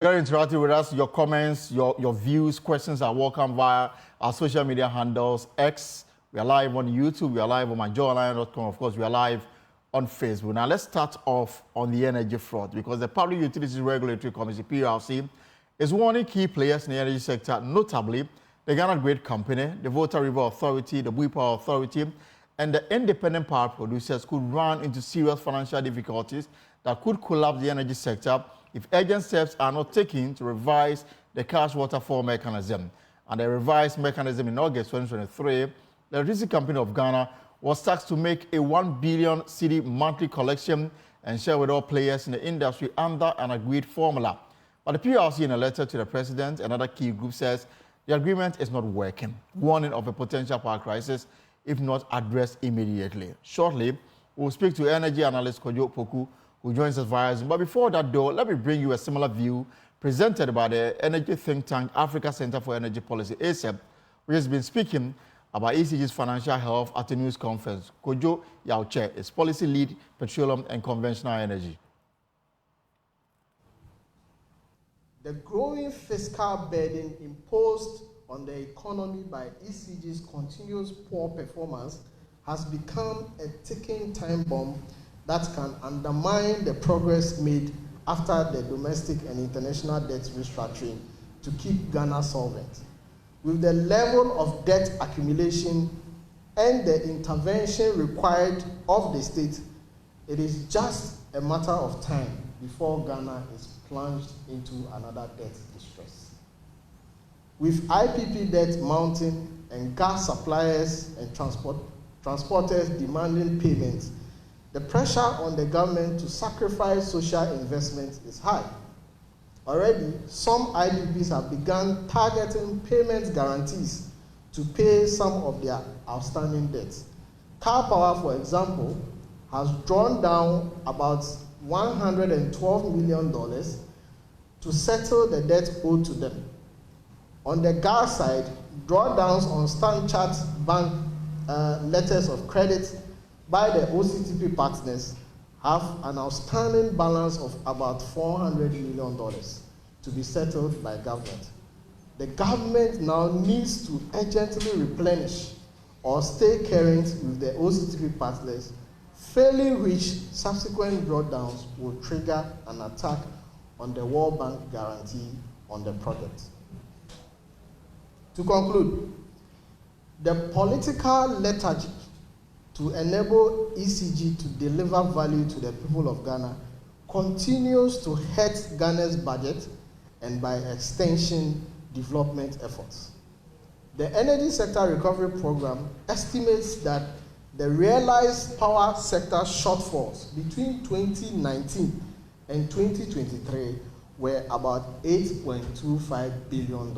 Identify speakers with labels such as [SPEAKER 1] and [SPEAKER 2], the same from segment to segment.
[SPEAKER 1] Very interactive with us. Your comments, your views, questions are welcome via our social media handles. X, we are live on YouTube, we are live on myjoyonline.com. Of course, we are live on Facebook. Now, let's start off on the energy front because the Public Utilities Regulatory Commission, PURC, is warning key players in the energy sector, notably the Ghana Grid Company, the Volta River Authority, the Bui Power Authority, and the independent power producers could run into serious financial difficulties that could collapse the energy sector if urgent steps are not taken to revise the cash waterfall mechanism. And the revised mechanism in August 2023, the Electricity Company of Ghana was tasked to make a 1 billion cedi monthly collection and share with all players in the industry under an agreed formula. But the PRC, in a letter to the president and other key groups, says the agreement is not working, warning of a potential power crisis if not addressed immediately. Shortly, we'll speak to energy analyst Kojo Poku, who joins us via Zoom. But before that, though, let me bring you a similar view presented by the energy think tank Africa Center for Energy Policy, ACEP, which has been speaking about ECG's financial health at a news conference. Kojo Yauche is policy lead, petroleum and conventional energy.
[SPEAKER 2] The growing fiscal burden imposed on the economy by ECG's continuous poor performance has become a ticking time bomb that can undermine the progress made after the domestic and international debt restructuring to keep Ghana solvent. With the level of debt accumulation and the intervention required of the state, it is just a matter of time before Ghana is plunged into another debt distress. With IPP debt mounting and gas suppliers and transporters demanding payments, the pressure on the government to sacrifice social investment is high. Already, some IDPs have begun targeting payment guarantees to pay some of their outstanding debts. Car Power, for example, has drawn down about $112 million to settle the debt owed to them. On the gas side, drawdowns on Standard Chartered Bank letters of credit by the OCTP partners have an outstanding balance of about $400 million to be settled by government. The government now needs to urgently replenish or stay current with the OCTP partners, failing which subsequent drawdowns will trigger an attack on the World Bank guarantee on the project. To conclude, the political lethargy to enable ECG to deliver value to the people of Ghana continues to hurt Ghana's budget and by extension, development efforts. The Energy Sector Recovery Program estimates that the realized power sector shortfalls between 2019 and 2023 were about $8.25 billion.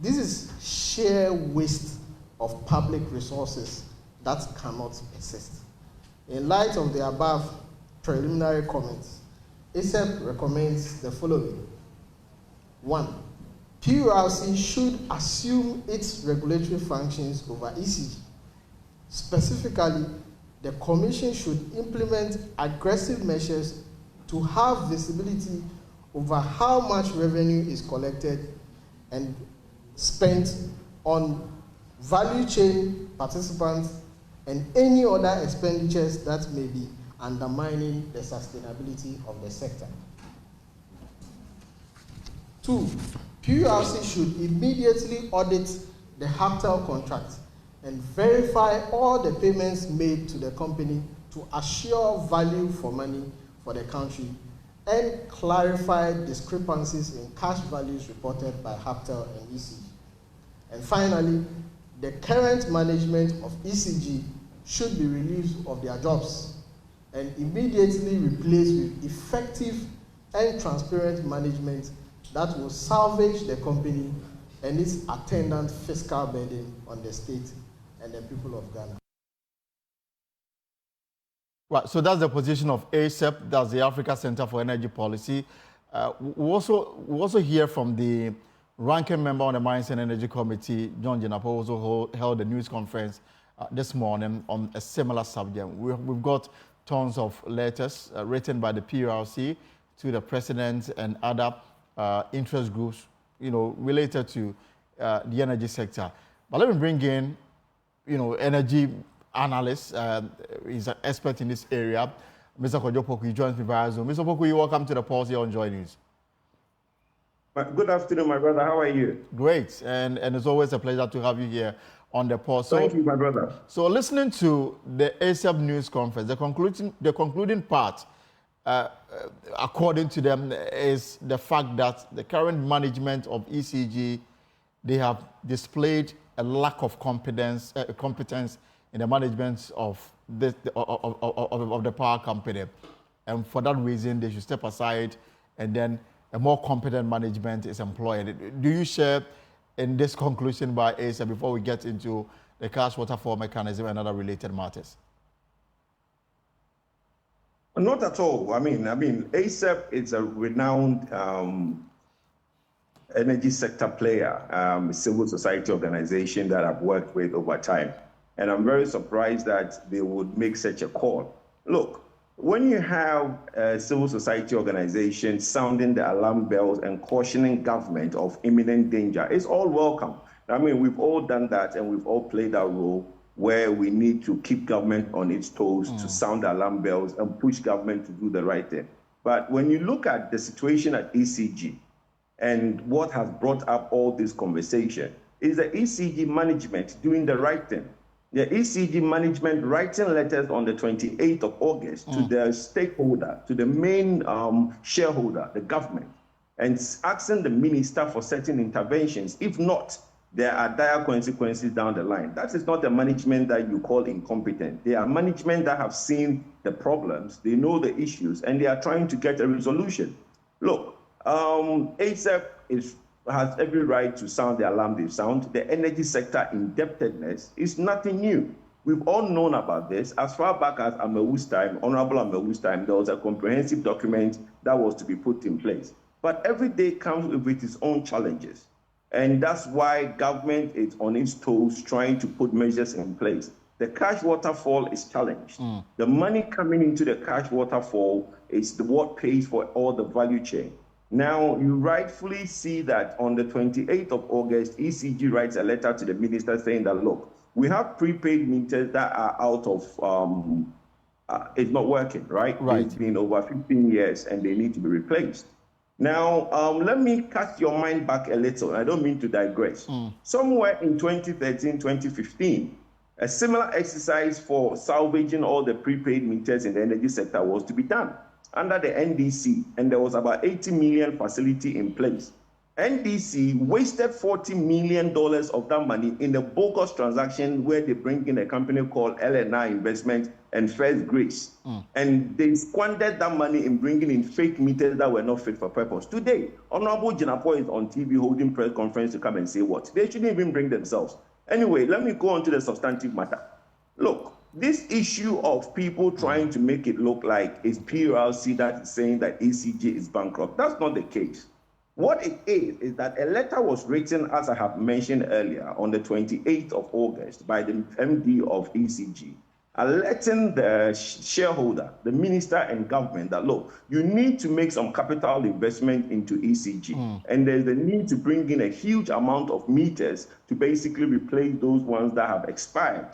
[SPEAKER 2] This is sheer waste of public resources that cannot persist. In light of the above preliminary comments, ACEP recommends the following. 1. PURC should assume its regulatory functions over ECG. Specifically, the Commission should implement aggressive measures to have visibility over how much revenue is collected and spent on value chain participants and any other expenditures that may be undermining the sustainability of the sector. 2. PURC should immediately audit the Haftel contract and verify all the payments made to the company to assure value for money for the country and clarify discrepancies in cash values reported by Haftel and ECG. And finally, the current management of ECG should be relieved of their jobs and immediately replaced with effective and transparent management that will salvage the company and its attendant fiscal burden on the state and the people of Ghana.
[SPEAKER 1] Right, so that's the position of ACEP, that's the Africa Center for Energy Policy. We also hear from the ranking member on the Mines and Energy Committee, John Jenapo, who also held a news conference this morning on a similar subject. We've got tons of letters written by the PURC to the president and other interest groups, related to the energy sector. But let me bring in, energy analyst. He's an expert in this area. Mr. Kojo Poku joins me via Zoom. Mr. Poku, welcome to the pulse here on JoyNews.
[SPEAKER 3] Good afternoon, my brother. How are you?
[SPEAKER 1] Great, and it's always a pleasure to have you here on the pulse. So,
[SPEAKER 3] thank you, my brother.
[SPEAKER 1] So, listening to the ACEP news conference, the concluding part, according to them, is the fact that the current management of ECG, they have displayed a lack of competence in the management of the power company, and for that reason, they should step aside, and then a more competent management is employed. Do you share in this conclusion by ACEP before we get into the cash waterfall mechanism and other related matters?
[SPEAKER 3] Not at all. I mean, ACEP is a renowned energy sector player, civil society organization that I've worked with over time. And I'm very surprised that they would make such a call. Look, when you have a civil society organization sounding the alarm bells and cautioning government of imminent danger, it's all welcome. I mean, we've all done that, and we've all played our role where we need to keep government on its toes to sound the alarm bells and push government to do the right thing. But when you look at the situation at ECG and what has brought up all this conversation, is the ECG management doing the right thing? The ECG management writing letters on the 28th of August to the stakeholder, to the main shareholder, the government, and asking the minister for certain interventions. If not, there are dire consequences down the line. That is not a management that you call incompetent. They are management that have seen the problems, they know the issues, and they are trying to get a resolution. Look, ACEP has every right to sound the alarm they sound. The energy sector indebtedness is nothing new. We've all known about this. As far back as Amewu's time, Honorable Amewu's time, there was a comprehensive document that was to be put in place. But every day comes with its own challenges. And that's why government is on its toes trying to put measures in place. The cash waterfall is challenged. The money coming into the cash waterfall is what pays for all the value chain. Now, you rightfully see that on the 28th of August, ECG writes a letter to the minister saying that, look, we have prepaid meters that are out of, it's not working, right? It's been over 15 years and they need to be replaced. Now, let me cast your mind back a little. I don't mean to digress. Somewhere in 2013, 2015, a similar exercise for salvaging all the prepaid meters in the energy sector was to be done under the NDC, and there was about 80 million facility in place. NDC wasted $40 million of that money in a bogus transaction where they bring in a company called LNI Investment and First Grace. And they squandered that money in bringing in fake meters that were not fit for purpose. Today, Honorable Jinapo is on TV holding press conference to come and say what? They shouldn't even bring themselves. Anyway, let me go on to the substantive matter. Look, this issue of people trying to make it look like it's PULC that is saying that ECG is bankrupt, that's not the case. What it is that a letter was written, as I have mentioned earlier, on the 28th of August by the MD of ECG, alerting the shareholder, the minister and government that, look, you need to make some capital investment into ECG. And there's a need to bring in a huge amount of meters to basically replace those ones that have expired.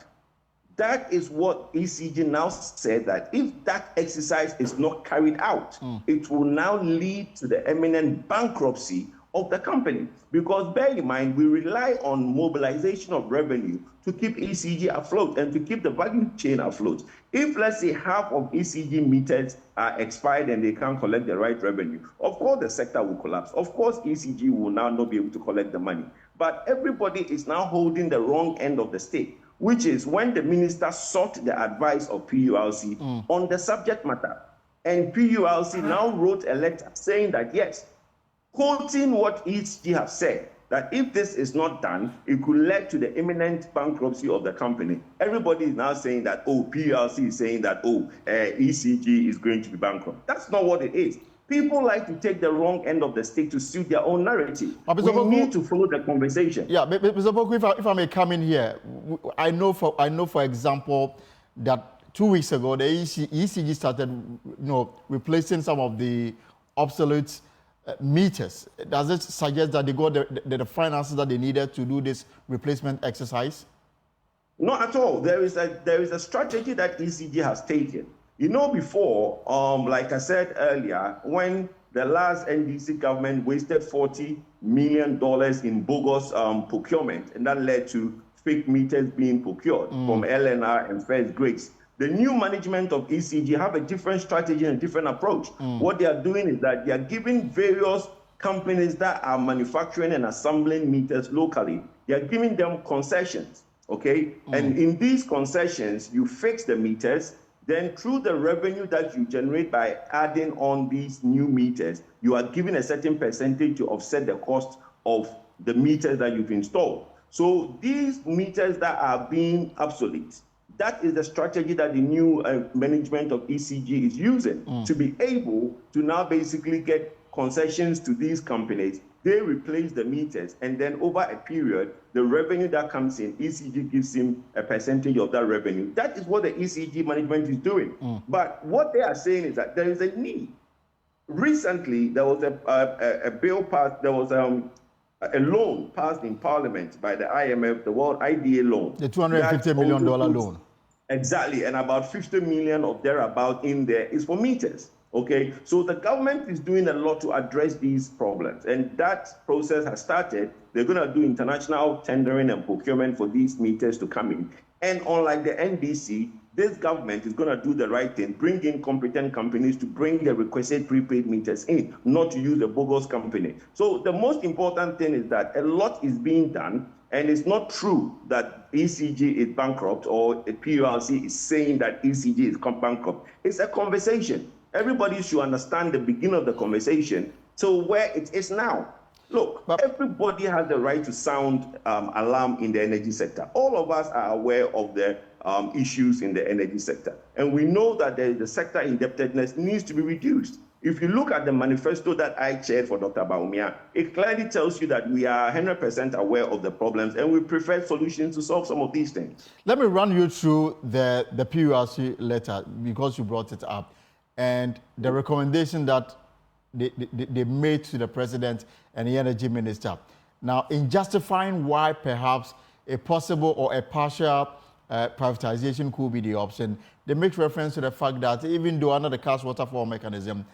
[SPEAKER 3] That is what ECG now said, that if that exercise is not carried out, it will now lead to the imminent bankruptcy of the company. Because bear in mind, we rely on mobilization of revenue to keep ECG afloat and to keep the value chain afloat. If, let's say, half of ECG meters are expired and they can't collect the right revenue, of course the sector will collapse. Of course, ECG will now not be able to collect the money. But everybody is now holding the wrong end of the stick, which is when the minister sought the advice of PULC on the subject matter. And PULC now wrote a letter saying that, yes, quoting what ECG have said, that if this is not done, it could lead to the imminent bankruptcy of the company. Everybody is now saying that, oh, PULC is saying that, oh, ECG is going to be bankrupt. That's not what it is. People like to take the wrong end of the stick to suit their own narrative. We need to follow the conversation.
[SPEAKER 1] Yeah, Mr. Poku, if I may come in here, I know, for example, that 2 weeks ago, the ECG started, replacing some of the obsolete meters. Does it suggest that they got the finances that they needed to do this replacement exercise?
[SPEAKER 3] Not at all. There is a strategy that ECG has taken. You know, before, like I said earlier, when the last NDC government wasted $40 million in bogus procurement, and that led to fake meters being procured from LNR and first grades. The new management of ECG have a different strategy and a different approach. What they are doing is that they are giving various companies that are manufacturing and assembling meters locally, they are giving them concessions, okay? And in these concessions, you fix the meters, then through the revenue that you generate by adding on these new meters, you are given a certain percentage to offset the cost of the meters that you've installed. So these meters that are being obsolete, that is the strategy that the new management of ECG is using to be able to now basically get concessions to these companies. They replace the meters, and then over a period, the revenue that comes in, ECG gives him a percentage of that revenue. That is what the ECG management is doing. But what they are saying is that there is a need. Recently, there was a bill passed, there was a loan passed in Parliament by the IMF, the World IDA loan.
[SPEAKER 1] The $250 million loan.
[SPEAKER 3] Exactly, and about 50 million of thereabout in there is for meters. Okay, so the government is doing a lot to address these problems, and that process has started. They're going to do international tendering and procurement for these meters to come in. And unlike the NDC, this government is going to do the right thing, bring in competent companies to bring the requested prepaid meters in, not to use a bogus company. So the most important thing is that a lot is being done, and it's not true that ECG is bankrupt or a PULC is saying that ECG is bankrupt. It's a conversation. Everybody should understand the beginning of the conversation to where it is now. Look, everybody has the right to sound alarm in the energy sector. All of us are aware of the issues in the energy sector. And we know that the sector indebtedness needs to be reduced. If you look at the manifesto that I chaired for Dr. Baumia, it clearly tells you that we are 100% aware of the problems and we prefer solutions to solve some of these things.
[SPEAKER 1] Let me run you through the PULC letter because you brought it up, and the recommendation that they made to the president and the energy minister. Now, in justifying why perhaps a possible or a partial privatization could be the option, they make reference to the fact that even though under the cash waterfall mechanism,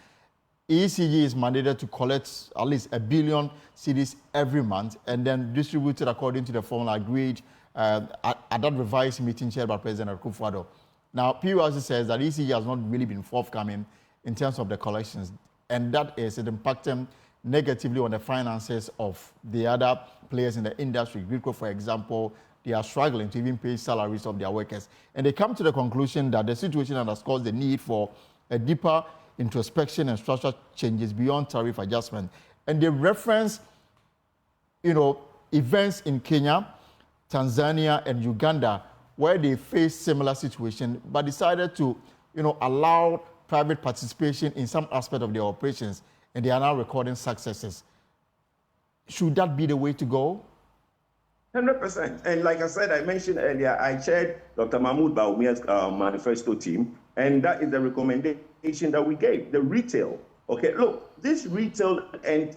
[SPEAKER 1] ECG is mandated to collect at least 1 billion cedis every month and then distribute it according to the formula agreed at that revised meeting chaired by President Akufo-Addo. Now, PULC says that ECG has not really been forthcoming in terms of the collections, and that is it impacting negatively on the finances of the other players in the industry. Gridco, for example, they are struggling to even pay salaries of their workers. And they come to the conclusion that the situation underscores the need for a deeper introspection and structural changes beyond tariff adjustment. And they reference, events in Kenya, Tanzania, and Uganda where they faced similar situation, but decided to, allow private participation in some aspect of their operations, and they are now recording successes. Should that be the way to go?
[SPEAKER 3] 100%. And like I said, I mentioned earlier, I chaired Dr. Mahmoud Baumia's manifesto team, and that is the recommendation that we gave, the retail. Okay, look, this retail and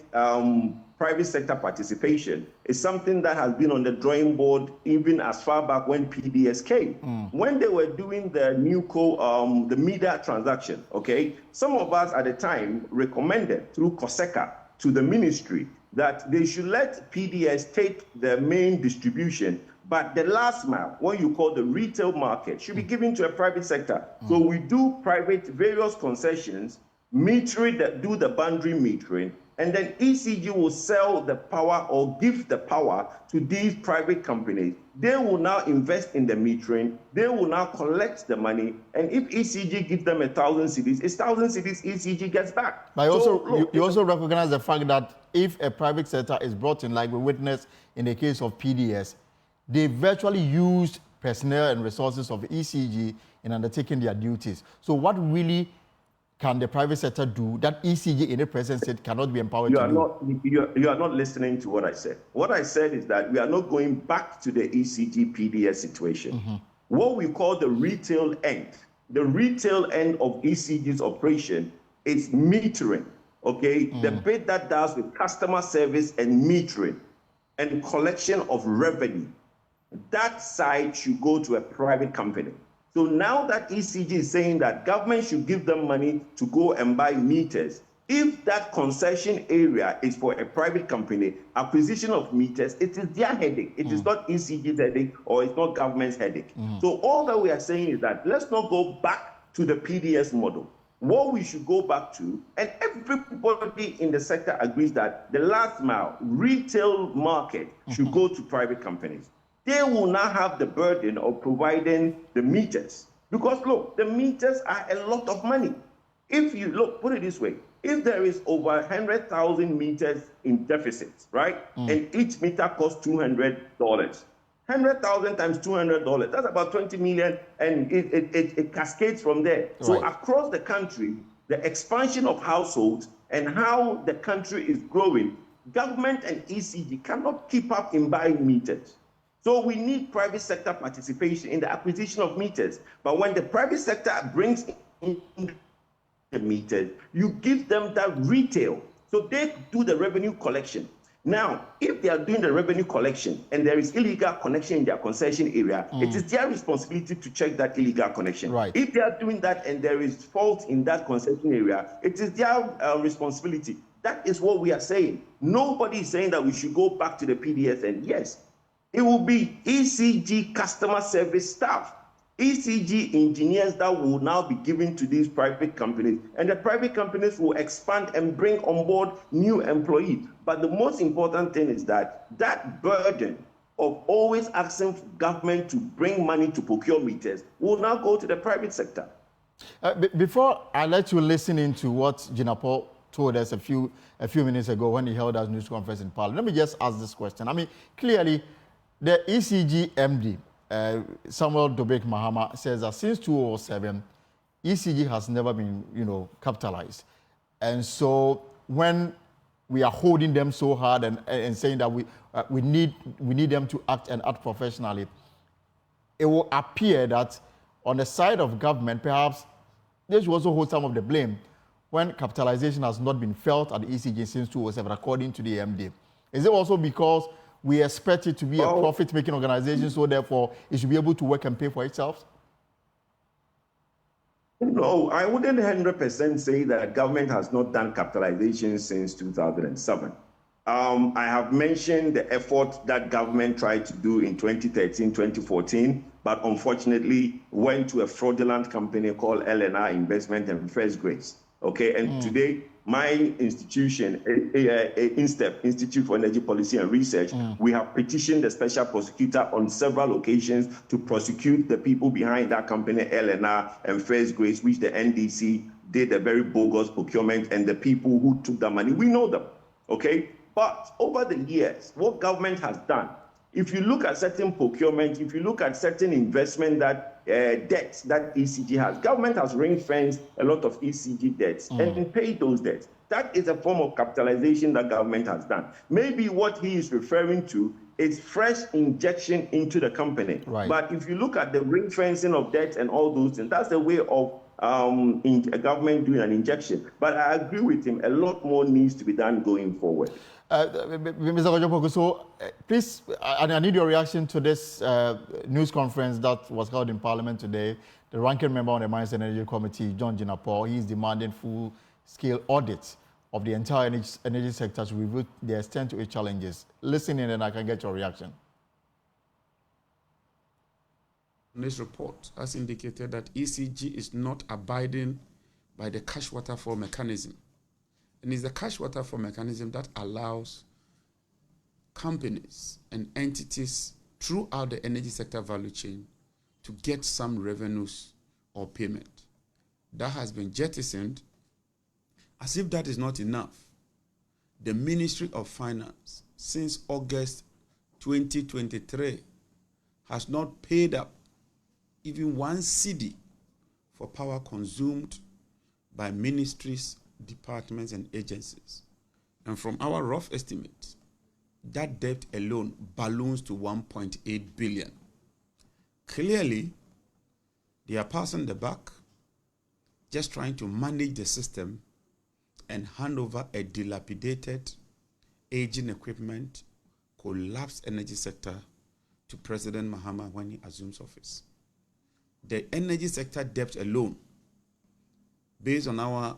[SPEAKER 3] private sector participation is something that has been on the drawing board even as far back when PDS came. When they were doing the NewCo, the media transaction, okay, some of us at the time recommended through COSECA to the ministry that they should let PDS take the main distribution, but the last mile, what you call the retail market, should be given to a private sector. So we do private various concessions, metering, do the boundary metering, and then ECG will sell the power or give the power to these private companies. They will now invest in the metering. They will now collect the money. And if ECG gives them 1,000 cedis, it's 1,000 cedis ECG gets back.
[SPEAKER 1] But you also recognize the fact that if a private sector is brought in, like we witnessed in the case of PDS, they virtually used personnel and resources of ECG in undertaking their duties. So what really can the private sector do that ECG in the present state cannot be empowered to do?
[SPEAKER 3] You are not listening to what I said. What I said is that we are not going back to the ECG PDS situation. What we call the retail end of ECG's operation is metering. okay, the bit that deals with customer service and metering and collection of revenue, that side should go to a private company. So now that ECG is saying that government should give them money to go and buy meters, if that concession area is for a private company, acquisition of meters, it is their headache. It is not ECG's headache, or it's not government's headache. So all that we are saying is that let's not go back to the PDS model. What we should go back to, and everybody in the sector agrees that the last mile retail market should go to private companies. They will not have the burden of providing the meters. Because look, the meters are a lot of money. If you look, put it this way, if there is over 100,000 meters in deficit, right, and each meter costs $200, 100,000 times $200, that's about 20 million, and it cascades from there. Right. So across the country, the expansion of households and how the country is growing, government and ECG cannot keep up in buying meters. So we need private sector participation in the acquisition of meters. But when the private sector brings in the meters, you give them that retail. So they do the revenue collection. Now, if they are doing the revenue collection and there is illegal connection in their concession area, it is their responsibility to check that illegal connection. Right. If they are doing that and there is fault in that concession area, it is their responsibility. That is what we are saying. Nobody is saying that we should go back to the PDS, and yes, it will be ECG customer service staff, ECG engineers that will now be given to these private companies, and the private companies will expand and bring on board new employees. But the most important thing is that that burden of always asking government to bring money to procure meters will now go to the private sector.
[SPEAKER 1] Before I let you listen into what Jinapor told us a few minutes ago when he held our news conference in Parliament, let me just ask this question. I mean, clearly, the ECG MD, Samuel Dobek Mahama, says that since 2007, ECG has never been, capitalized. And so when we are holding them so hard and saying that we need them to act and act professionally, it will appear that on the side of government, perhaps they should also hold some of the blame when capitalization has not been felt at the ECG since 2007, according to the MD. Is it also because we expect it to be a profit-making organization, so therefore it should be able to work and pay for itself?
[SPEAKER 3] No, I wouldn't 100% say that government has not done capitalization since 2007. I have mentioned the effort that government tried to do in 2013, 2014, but unfortunately went to a fraudulent company called LNR Investment and First Grace. Okay, and today, my institution, INSTEP, Institute for Energy Policy and Research, we have petitioned the special prosecutor on several occasions to prosecute the people behind that company, LNR and First Grace, which the NDC did a very bogus procurement, and the people who took that money, we know them, okay? But over the years, what government has done, if you look at certain procurement, if you look at certain investment that debts that ECG has, government has ring-fenced a lot of ECG debts and paid those debts. That is a form of capitalization that government has done. Maybe what he is referring to is fresh injection into the company. Right. But if you look at the ring-fencing of debts and all those things, that's the way of a government doing an injection. But I agree with him, a lot more needs to be done going forward.
[SPEAKER 1] Mr. Kojopoku, so please, I need your reaction to this news conference that was held in Parliament today. The ranking member on the Mines and Energy Committee, John Jinapor, he is demanding full-scale audit of the entire energy sector to reveal the extent to its challenges. Listen in and I can get your reaction.
[SPEAKER 4] This report has indicated that ECG is not abiding by the cash waterfall mechanism. And it's the cash waterfall mechanism that allows companies and entities throughout the energy sector value chain to get some revenues or payment. That has been jettisoned. As if that is not enough, the Ministry of Finance, since August 2023, has not paid up even 1 cedi for power consumed by ministries, departments, and agencies. And from our rough estimates, that debt alone balloons to 1.8 billion. Clearly, they are passing the buck, just trying to manage the system and hand over a dilapidated, aging equipment, collapsed energy sector to President Mahama when he assumes office. The energy sector debt alone, based on our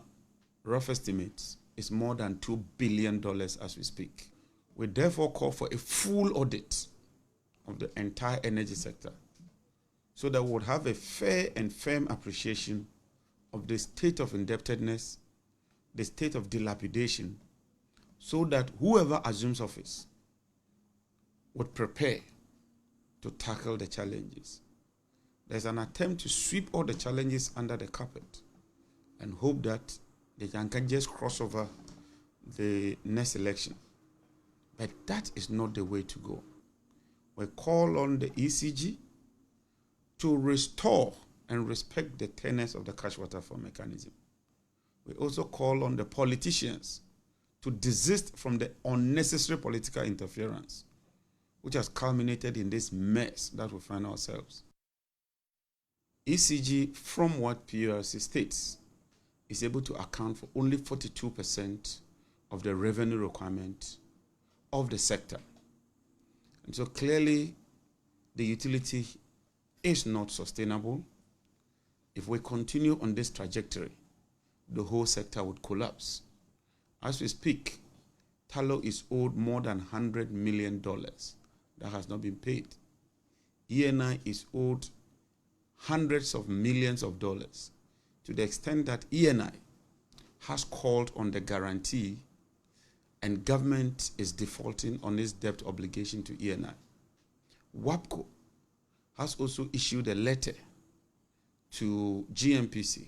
[SPEAKER 4] rough estimates, is more than $2 billion as we speak. We therefore call for a full audit of the entire energy sector so that we would have a fair and firm appreciation of the state of indebtedness, the state of dilapidation, so that whoever assumes office would prepare to tackle the challenges. There's an attempt to sweep all the challenges under the carpet and hope that they can just cross over the next election. But that is not the way to go. We call on the ECG to restore and respect the tenets of the cash water fund mechanism. We also call on the politicians to desist from the unnecessary political interference, which has culminated in this mess that we find ourselves. ECG, from what PURC states, is able to account for only 42% of the revenue requirement of the sector. And so clearly, the utility is not sustainable. If we continue on this trajectory, the whole sector would collapse. As we speak, Tallow is owed more than $100 million that has not been paid. ENI is owed hundreds of millions of dollars, to the extent that ENI has called on the guarantee and government is defaulting on its debt obligation to ENI. WAPCO has also issued a letter to GMPC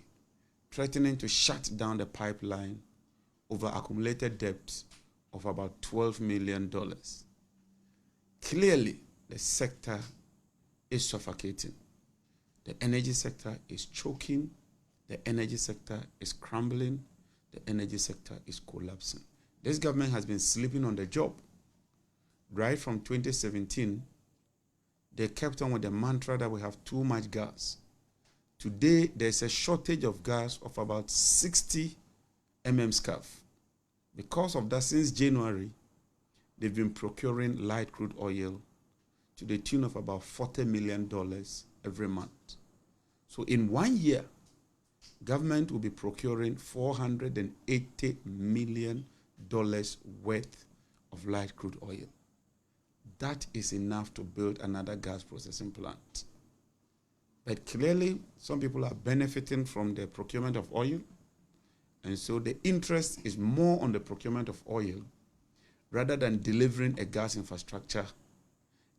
[SPEAKER 4] threatening to shut down the pipeline over accumulated debt of about $12 million. Clearly, the sector is suffocating. The energy sector is choking. The energy sector is crumbling. The energy sector is collapsing. This government has been sleeping on the job. Right from 2017, they kept on with the mantra that we have too much gas. Today, there's a shortage of gas of about 60 MMscf. Because of that, since January, they've been procuring light crude oil to the tune of about $40 million every month. So in 1 year, government will be procuring $480 million worth of light crude oil. That is enough to build another gas processing plant. But clearly, some people are benefiting from the procurement of oil, and so the interest is more on the procurement of oil rather than delivering a gas infrastructure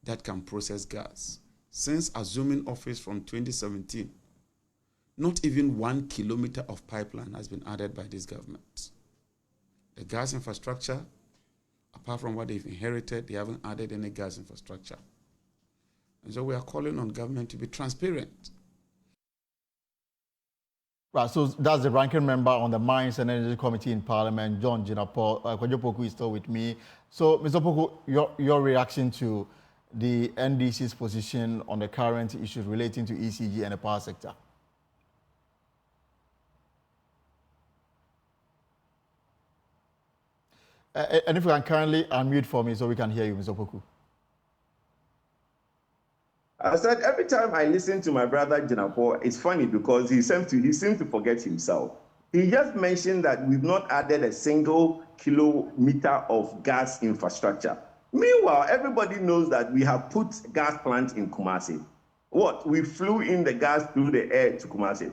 [SPEAKER 4] that can process gas. Since assuming office from 2017, not even 1 kilometer of pipeline has been added by this government. The gas infrastructure, apart from what they've inherited, they haven't added any gas infrastructure. And so we are calling on government to be transparent.
[SPEAKER 1] Right, so that's the ranking member on the Mines and Energy Committee in Parliament, John Jinapor. Kwadwo Poku is still with me. So, Mr. Poku, your reaction to the NDC's position on the current issues relating to ECG and the power sector? And if you can kindly unmute for me so we can hear you, Mr. Poku.
[SPEAKER 3] I said every time I listen to my brother Jinapor, it's funny because he seems to forget himself. He just mentioned that we've not added a single kilometer of gas infrastructure. Meanwhile, everybody knows that we have put gas plants in Kumasi. What? We flew in the gas through the air to Kumasi.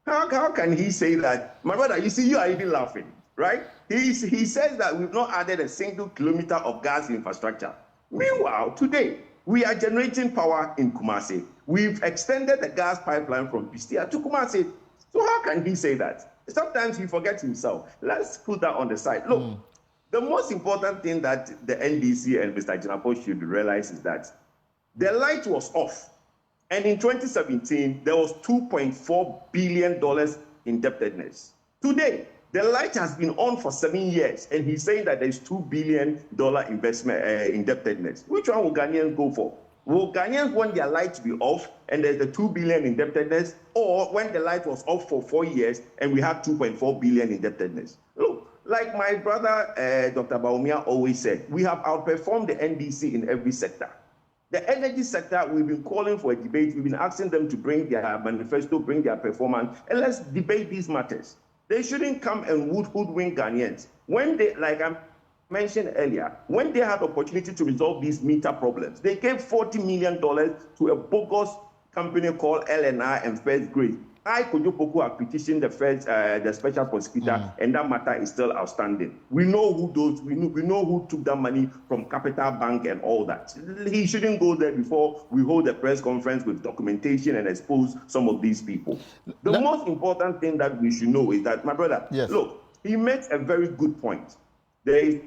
[SPEAKER 3] How can he say that? My brother, you see, you are even laughing, right? He says that we've not added a single kilometer of gas infrastructure. Meanwhile, today, we are generating power in Kumasi. We've extended the gas pipeline from Pistia to Kumasi. So how can he say that? Sometimes he forgets himself. Let's put that on the side. Look, the most important thing that the NDC and Mr. Jinapor should realize is that the light was off. And in 2017, there was $2.4 billion indebtedness. Today, the light has been on for 7 years, and he's saying that there's $2 billion investment indebtedness. Which one will Ghanaians go for? Will Ghanaians want their light to be off and there's the 2 billion indebtedness, or when the light was off for 4 years and we had 2.4 billion indebtedness? Look, like my brother Dr. Baumia always said, we have outperformed the NDC in every sector. The energy sector, we've been calling for a debate. We've been asking them to bring their manifesto, bring their performance, and let's debate these matters. They shouldn't come and hoodwink Ghanaians. When they, like I mentioned earlier, when they had opportunity to resolve these meter problems, they gave $40 million to a bogus company called LNI and First Grade. I, Kojo Poku, have petitioned the special prosecutor, and that matter is still outstanding. We know who those, we know who took that money from Capital Bank and all that. He shouldn't go there before we hold a press conference with documentation and expose some of these people. The most important thing that we should know is that, my brother, look, he makes a very good point. They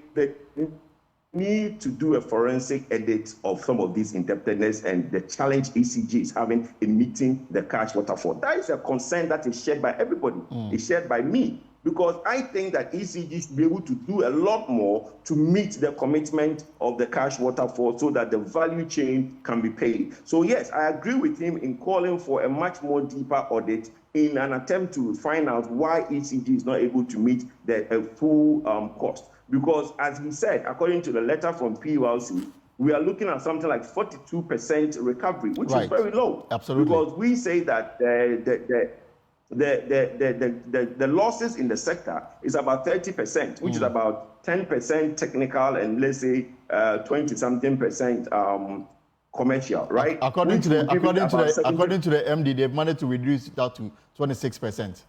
[SPEAKER 3] need to do a forensic audit of some of these indebtedness and the challenge ECG is having in meeting the cash waterfall. That is a concern that is shared by everybody. It's shared by me, because I think that ECG should be able to do a lot more to meet the commitment of the cash waterfall so that the value chain can be paid. So yes, I agree with him in calling for a much more deeper audit in an attempt to find out why ECG is not able to meet the full cost. Because as he said, according to the letter from PULC, we are looking at something like 42% recovery, which is very low.
[SPEAKER 1] Absolutely.
[SPEAKER 3] Because we say that the losses in the sector is about 30%, which is about 10% technical and let's say 20-something% commercial, right?
[SPEAKER 1] According to the MD, they've managed to reduce that to 26%.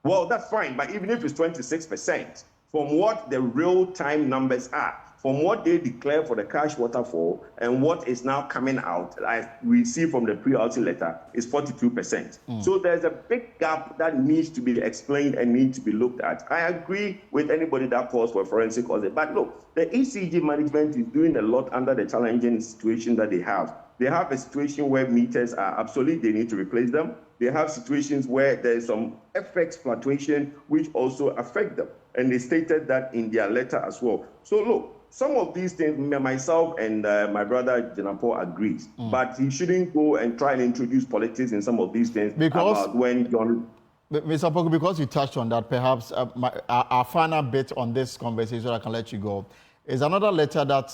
[SPEAKER 3] Well, that's fine, but even if it's 26%, from what the real-time numbers are, from what they declare for the cash waterfall and what is now coming out, as we see from the pre-ALT letter, is 42%. So there's a big gap that needs to be explained and needs to be looked at. I agree with anybody that calls for a forensic audit, but look, the ECG management is doing a lot under the challenging situation that they have. They have a situation where meters are obsolete, they need to replace them. They have situations where there's some FX fluctuation which also affect them. And they stated that in their letter as well. So look, some of these things, myself and my brother Jenapo agrees, but he shouldn't go and try and introduce politics in some of these things.
[SPEAKER 1] Because
[SPEAKER 3] about when John...
[SPEAKER 1] Mr. Poku, because you touched on that, perhaps our final bit on this conversation, I can let you go, is another letter that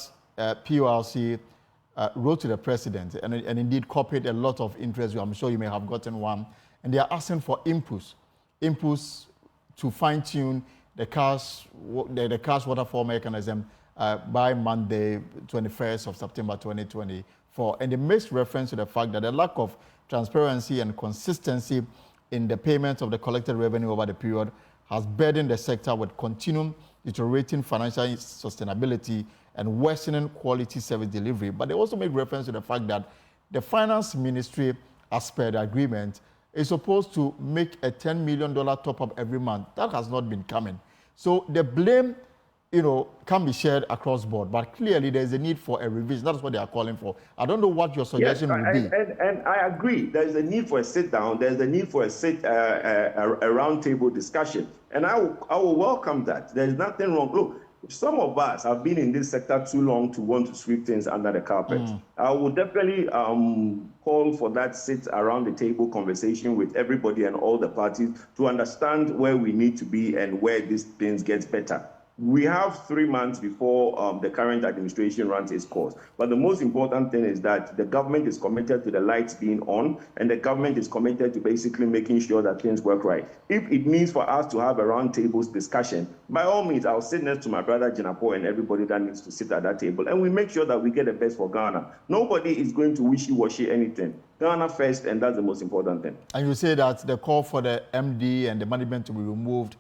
[SPEAKER 1] PULC wrote to the president and indeed copied a lot of interest. I'm sure you may have gotten one. And they are asking for inputs to fine-tune the cash waterfall mechanism by Monday, 21st of September 2024. And they makes reference to the fact that the lack of transparency and consistency in the payment of the collected revenue over the period has burdened the sector with continuing deteriorating financial sustainability and worsening quality service delivery. But they also make reference to the fact that the finance ministry, as per the agreement, is supposed to make a $10 million top-up every month. That has not been coming. So the blame, can be shared across board, but clearly there is a need for a revision. That's what they are calling for. I don't know what your suggestion would be.
[SPEAKER 3] And I agree. There is a need for a sit-down. There is a need for a round-table discussion. And I will welcome that. There is nothing wrong. Look, some of us have been in this sector too long to want to sweep things under the carpet. I will definitely call for that sit around the table conversation with everybody and all the parties to understand where we need to be and where these things get better. We have 3 months before the current administration runs its course. But the most important thing is that the government is committed to the lights being on, and the government is committed to basically making sure that things work right. If it means for us to have a roundtable discussion, by all means, I'll sit next to my brother Jenapo and everybody that needs to sit at that table, and we make sure that we get the best for Ghana. Nobody is going to wishy-washy anything. Ghana first, and that's the most important thing.
[SPEAKER 1] And you say that the call for the MD and the management to be removed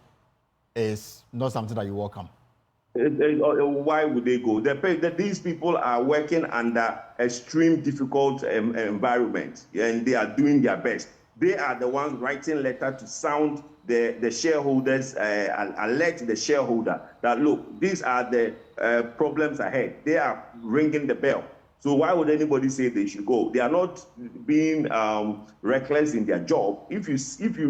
[SPEAKER 1] is not something that you welcome.
[SPEAKER 3] Why would they go? These people are working under extreme difficult environment, and they are doing their best. They are the ones writing letter to sound the shareholders, alert the shareholder that, look, these are the problems ahead. They are ringing the bell. So why would anybody say they should go? They are not being reckless in their job. If you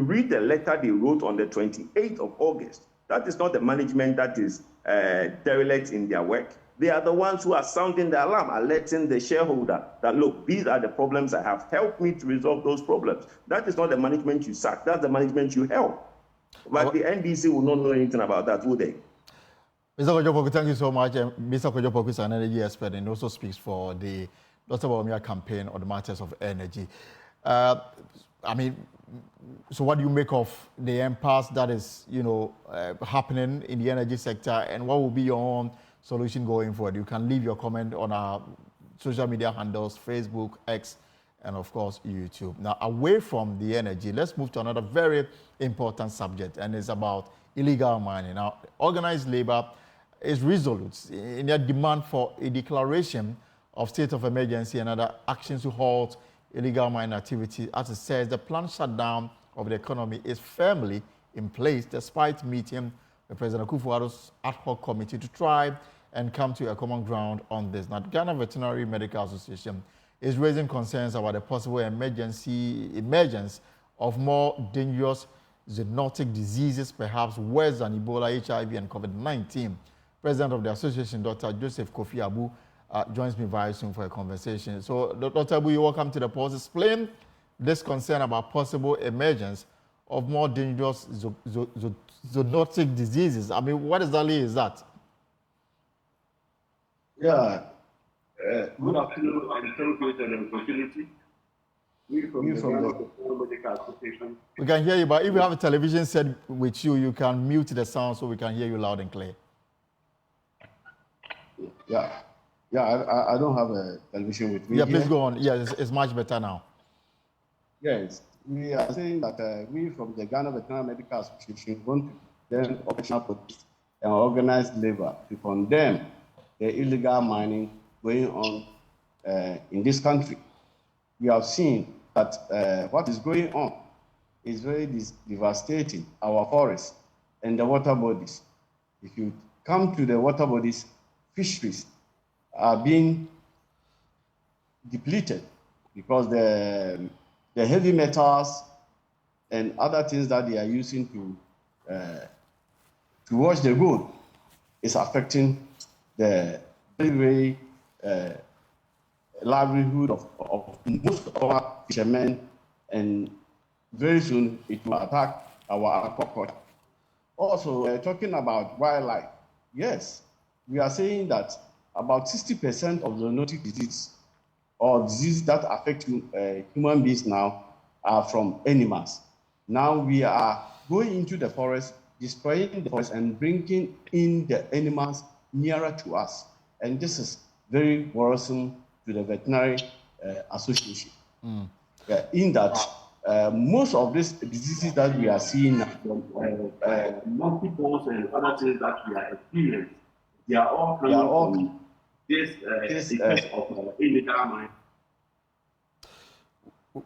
[SPEAKER 3] read the letter they wrote on the 28th of August, that is not the management that is derelict in their work. They are the ones who are sounding the alarm, alerting the shareholder that, look, these are the problems I have. Help me to resolve those problems. That is not the management you sack. That's the management you help. But the NDC will not know anything about that, will they?
[SPEAKER 1] Mr. Kojopoku, thank you so much. Mr. Kojopoku is an energy expert and also speaks for the Dr. Bawumia campaign on the matters of energy. I mean, so what do you make of the impasse that is, happening in the energy sector, and what will be your own solution going forward? You can leave your comment on our social media handles, Facebook, X, and of course, YouTube. Now, away from the energy, let's move to another very important subject, and it's about illegal mining. Now, organized labor is resolute in their demand for a declaration of state of emergency and other actions to halt illegal mining activity. As it says, the planned shutdown of the economy is firmly in place despite meeting with President Akufo-Addo's ad hoc committee to try and come to a common ground on this. Now, the Ghana Veterinary Medical Association is raising concerns about the possible emergence of more dangerous zoonotic diseases, perhaps worse than Ebola, HIV, and COVID-19. President of the association, Dr. Joseph Kofi Abu, joins me very soon for a conversation. So, Dr. Abu, you're welcome to the post. Explain this concern about possible emergence of more dangerous zoonotic diseases. I mean, what exactly is that?
[SPEAKER 5] Yeah. Good afternoon, and thank you for the opportunity. We from the Medical Association.
[SPEAKER 1] We can hear you, but if you have a television set with you, you can mute the sound so we can hear you loud and clear.
[SPEAKER 5] Yeah, I don't have a television with me.
[SPEAKER 1] Yeah, please go on. Yeah, it's much better now.
[SPEAKER 5] Yes, we are saying that we from the Ghana Veterinary Medical Association want to condemn operational police and organized labor to condemn the illegal mining going on in this country. We have seen that what is going on is very devastating our forests and the water bodies. If you come to the water bodies, fisheries are being depleted because the heavy metals and other things that they are using to wash the gold is affecting the very, very livelihood of most of our fishermen, and very soon it will attack our aquaculture. Also, talking about wildlife, yes, we are saying that about 60% of the zoonotic disease or diseases that affect human beings now are from animals. Now we are going into the forest, destroying the forest and bringing in the animals nearer to us. And this is very worrisome to the veterinary association. In that, most of these diseases that we are seeing,
[SPEAKER 6] multiples and other things that we are experiencing, they are all coming from this effect of illegal mining.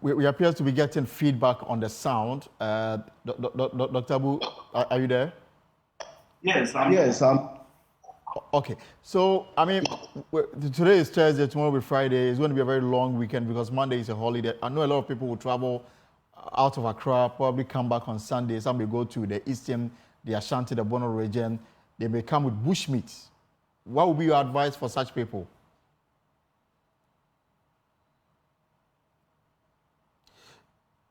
[SPEAKER 1] We appear to be getting feedback on the sound. Dr. Abu, are you there?
[SPEAKER 6] Yes,
[SPEAKER 1] Okay, so I mean, today is Thursday, tomorrow will be Friday. It's going to be a very long weekend because Monday is a holiday. I know a lot of people will travel out of Accra, probably come back on Sunday. Some may go to the Eastern, the Ashanti, the Bono region. They may come with bushmeat. What would be your advice for such people?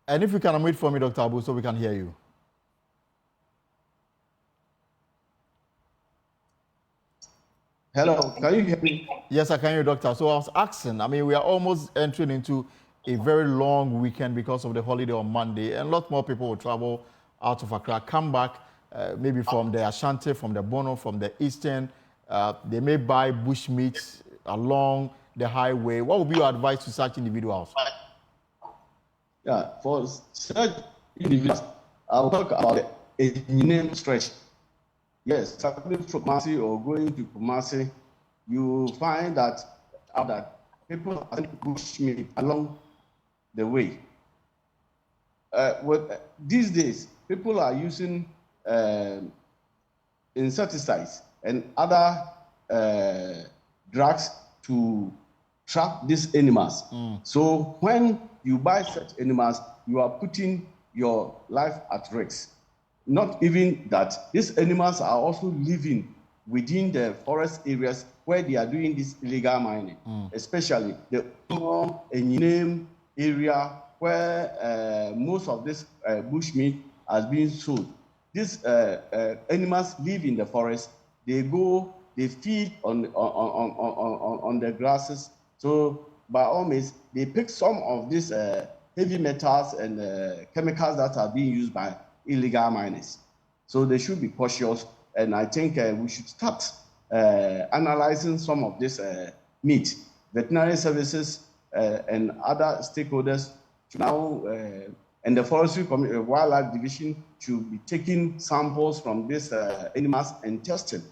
[SPEAKER 1] And if you can unmute for me, Dr. Abu, so we can hear you.
[SPEAKER 5] Hello, can you hear me?
[SPEAKER 1] Yes, I can hear you, Doctor. So I was asking, I mean, we are almost entering into a very long weekend because of the holiday on Monday, and a lot more people will travel out of Accra, come back, maybe from the Ashanti, from the Bono, from the Eastern. They may buy bushmeat along the highway. What would be your advice to such individuals?
[SPEAKER 5] Yeah, for such individuals, I'll talk about a name stretch. Yes, traveling from Kumasi or going to Kumasi, you find that people are bushmeat along the way. These days, people are using insecticides and other drugs to trap these animals. So when you buy such animals, you are putting your life at risk. Not even that, these animals are also living within the forest areas where they are doing this illegal mining, especially the name area where most of this bushmeat has been sold. These animals live in the forest. They go, they feed on the grasses. So by all means, they pick some of these heavy metals and chemicals that are being used by illegal miners. So they should be cautious. And I think we should start analyzing some of this meat. Veterinary services and other stakeholders should now, and the Forestry Wildlife Division should be taking samples from these animals and testing,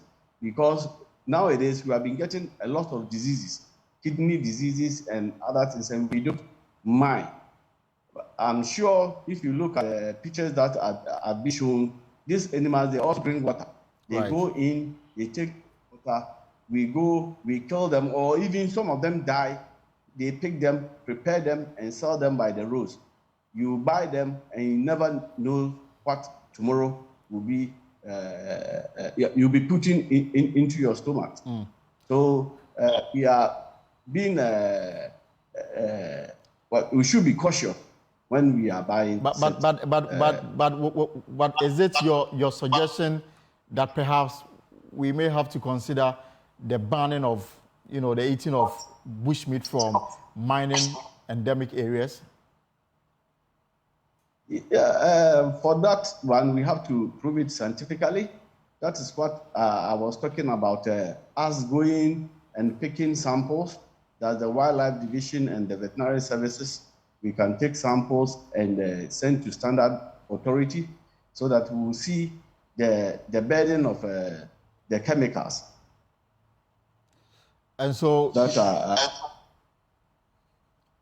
[SPEAKER 5] because nowadays we have been getting a lot of diseases, kidney diseases and other things, and we don't mind. I'm sure if you look at the pictures that are being shown, these animals, they all drink water. They go in, they take water, we go, we kill them, or even some of them die. They pick them, prepare them, and sell them by the roads. You buy them, and you never know what tomorrow will be. You'll be putting into your stomach. So we are being. We should be cautious when we are buying.
[SPEAKER 1] But is it your suggestion that perhaps we may have to consider the banning of, the eating of bushmeat from mining endemic areas?
[SPEAKER 5] Yeah, for that one, we have to prove it scientifically. That is what I was talking about, us going and picking samples, that the Wildlife Division and the Veterinary Services, we can take samples and send to standard authority so that we will see the burden of the chemicals.
[SPEAKER 1] And so
[SPEAKER 5] that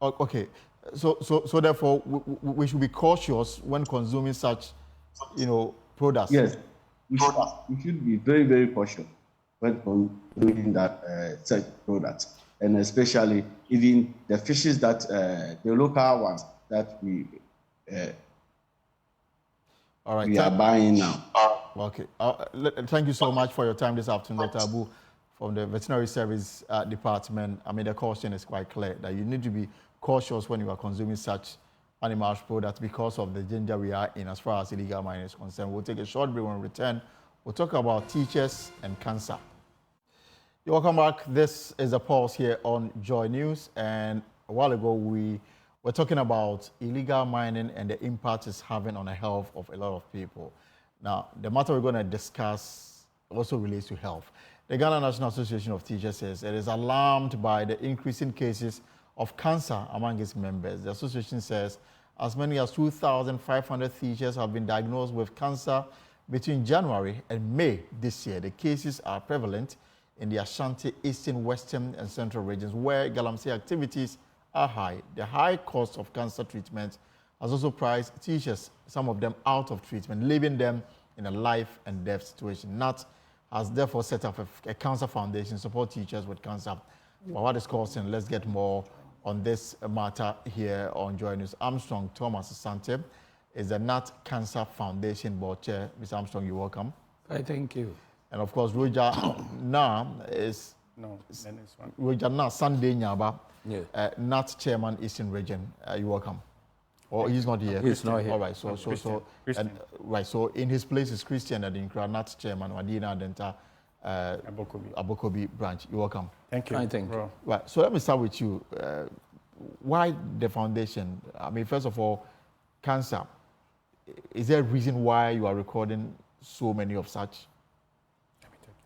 [SPEAKER 1] okay, so therefore we should be cautious when consuming such, products.
[SPEAKER 5] Yes, we should be very, very cautious when consuming that such products, and especially even the fishes that the local ones that we
[SPEAKER 1] all right,
[SPEAKER 5] we are buying now.
[SPEAKER 1] Okay, thank you so much for your time this afternoon, Dr. Abu, from the Veterinary Service Department. I mean, the caution is quite clear that you need to be cautious when you are consuming such animal products because of the danger we are in as far as illegal mining is concerned. We'll take a short break. When we return, we'll talk about teachers and cancer. You're welcome back. This is a pause here on Joy News. And a while ago, we were talking about illegal mining and the impact it's having on the health of a lot of people. Now, the matter we're going to discuss also relates to health. The Ghana National Association of Teachers says it is alarmed by the increasing cases of cancer among its members. The association says as many as 2,500 teachers have been diagnosed with cancer between January and May this year. The cases are prevalent in the Ashanti, Eastern, Western, and Central regions where galamsey activities are high. The high cost of cancer treatment has also priced teachers, some of them out of treatment, leaving them in a life and death situation. NAT has therefore set up a cancer foundation to support teachers with cancer. For what is causing, let's get more on this matter here on Joy News. Armstrong Thomas Asante is the NAT Cancer Foundation Board Chair. Mr. Armstrong, you're welcome.
[SPEAKER 7] Thank you.
[SPEAKER 1] And of course, Roger Na is Roger Na Sunday Nyaba, NAT Chairman Eastern Region. You're welcome. Or he's not here.
[SPEAKER 7] He's not here.
[SPEAKER 1] All right. So in his place is Christian Adinkra, NAT Chairman Wadina Denta Abokobi branch. You're welcome.
[SPEAKER 7] Thank you. I think.
[SPEAKER 1] Right. So let me start with you. Why the foundation? I mean, first of all, cancer. Is there a reason why you are recording so many of such?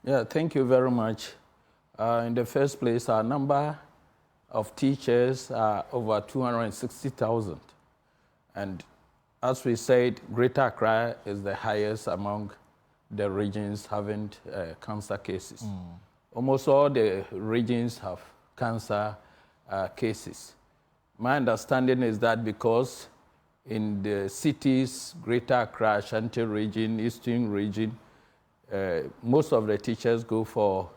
[SPEAKER 7] Yeah, thank you very much. In the first place, our number of teachers are over 260,000. And as we said, Greater Accra is the highest among the regions having cancer cases. Almost all the regions have cancer cases. My understanding is that because in the cities, Greater Accra, Ashanti region, Eastern region, most of the teachers go for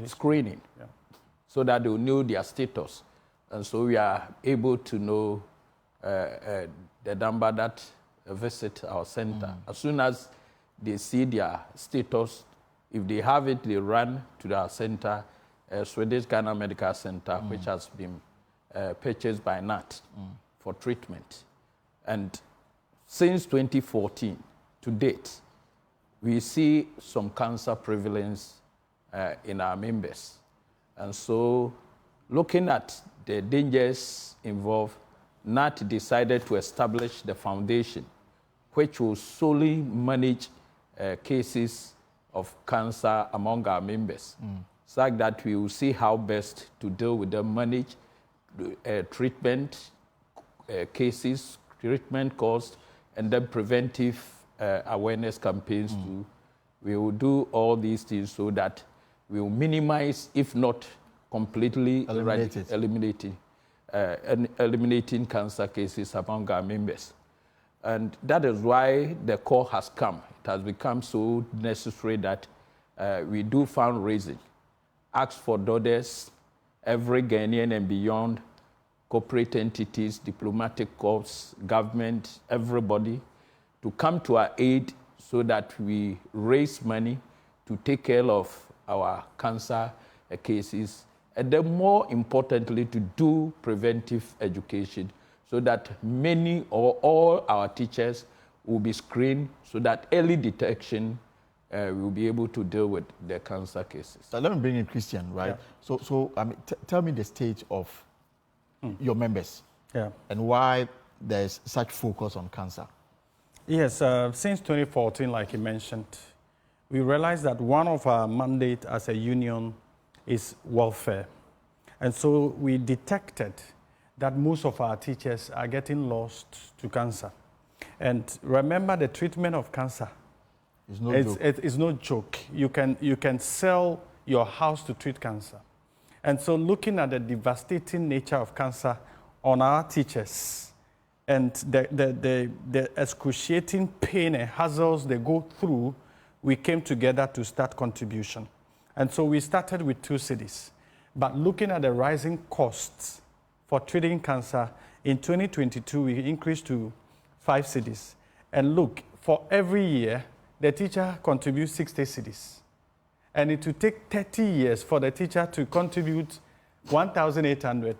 [SPEAKER 7] screening so that they will know their status. And so we are able to know the number that visit our center. As soon as they see their status, If they have it, they run to our center, Swedish Ghana Medical Center, which has been purchased by NAT for treatment. And since 2014 to date, we see some cancer prevalence in our members. And so, looking at the dangers involved, NAT decided to establish the foundation, which will solely manage cases of cancer among our members, such that we will see how best to deal with them, manage treatment cases, treatment costs, and then preventive awareness campaigns too. We will do all these things so that we will minimize, if not completely eliminating cancer cases among our members. And that is why the call has come. It has become so necessary that we do fundraising. Ask for donors, every Ghanaian and beyond, corporate entities, diplomatic corps, government, everybody, to come to our aid so that we raise money to take care of our cancer cases, and then more importantly, to do preventive education so that many or all our teachers will be screened so that early detection will be able to deal with the cancer cases.
[SPEAKER 1] So let me bring in Christian, right? Yeah. So I mean, tell me the stage of your members and why there's such focus on cancer.
[SPEAKER 8] Yes, since 2014, like you mentioned, we realized that one of our mandates as a union is welfare. And so we detected that most of our teachers are getting lost to cancer. And remember, the treatment of cancer it's no joke. You can sell your house to treat cancer. And so looking at the devastating nature of cancer on our teachers and the excruciating pain and hassles they go through, we came together to start contribution. And so we started with 2 cities. But looking at the rising costs for treating cancer, in 2022, we increased to 5 cities. And look, for every year, the teacher contributes 60 cities. And it will take 30 years for the teacher to contribute 1,800.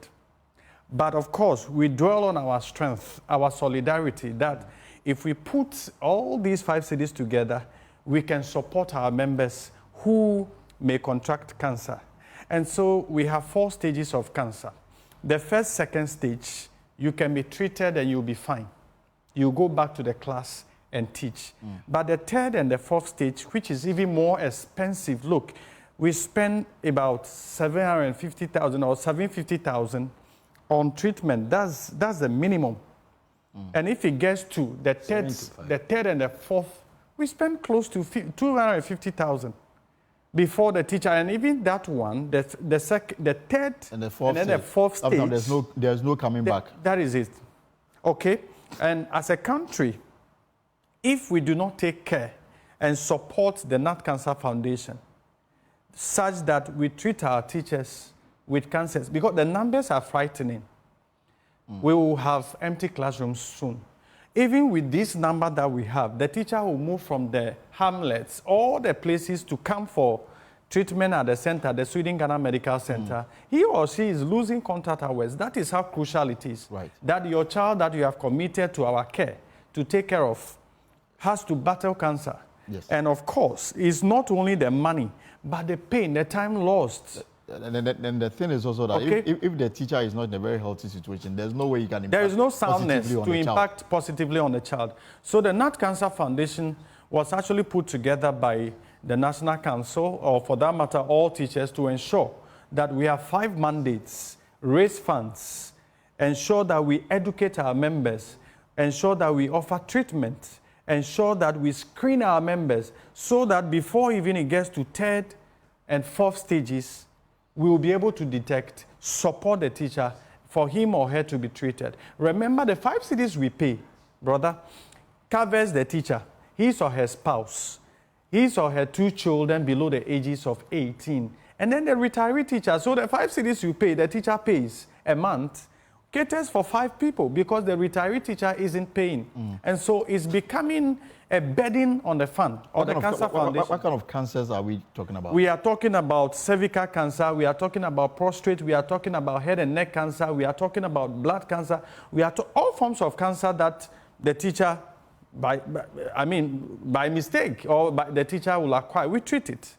[SPEAKER 8] But of course, we dwell on our strength, our solidarity, that if we put all these 5 cities together, we can support our members who may contract cancer. And so we have 4 stages of cancer. The first, second stage, you can be treated and you'll be fine. You go back to the class and teach. But the third and the fourth stage, which is even more expensive, look, we spend about 750,000 or 750,000 on treatment. That's the minimum. And if it gets to the third and the fourth, we spend close to 250,000 before the teacher. And even that one, the third and the fourth, and then the fourth stage,
[SPEAKER 1] there's no coming back.
[SPEAKER 8] That is it. Okay? And as a country, if we do not take care and support the Nat Cancer Foundation such that we treat our teachers with cancers, because the numbers are frightening, we will have empty classrooms soon. Even with this number that we have, the teacher will move from the hamlets, all the places to come for treatment at the center, the Sweden Ghana Medical Center. He or she is losing contact hours. That is how crucial it is.
[SPEAKER 1] Right.
[SPEAKER 8] That your child that you have committed to our care to take care of has to battle cancer.
[SPEAKER 1] Yes.
[SPEAKER 8] And of course, it's not only the money, but the pain, the time lost.
[SPEAKER 1] And the thing is also that if the teacher is not in a very healthy situation, there's no way you can impact.
[SPEAKER 8] There is no soundness to impact positively on the child. So the Nat Cancer Foundation was actually put together by the National Council, or for that matter, all teachers, to ensure that we have 5 mandates, raise funds, ensure that we educate our members, ensure that we offer treatment, ensure that we screen our members so that before even it gets to 3rd and 4th stages, we will be able to detect, support the teacher for him or her to be treated. Remember, the 5 cities we pay, brother, covers the teacher, his or her spouse, his or her 2 children below the ages of 18, and then the retiree teacher. So the 5 cities you pay, the teacher pays a month, caters for 5 people because the retiree teacher isn't paying. And so it's becoming a burden on the fund or the Cancer Foundation.
[SPEAKER 1] What kind of cancers are we talking about?
[SPEAKER 8] We are talking about cervical cancer, we are talking about prostate, we are talking about head and neck cancer, we are talking about blood cancer, we are all forms of cancer that the teacher, by mistake, or the teacher will acquire. We treat it.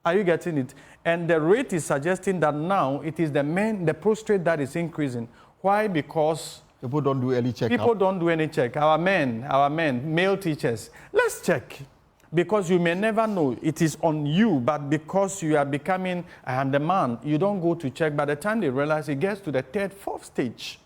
[SPEAKER 8] Are you getting it? And the rate is suggesting that now it is the prostate that is increasing. Why? Because
[SPEAKER 1] people don't do early check.
[SPEAKER 8] People don't do any check. Our men, male teachers, let's check. Because you may never know it is on you, but because you are becoming, I am the man, you don't go to check. By the time they realize it gets to the third, fourth stage.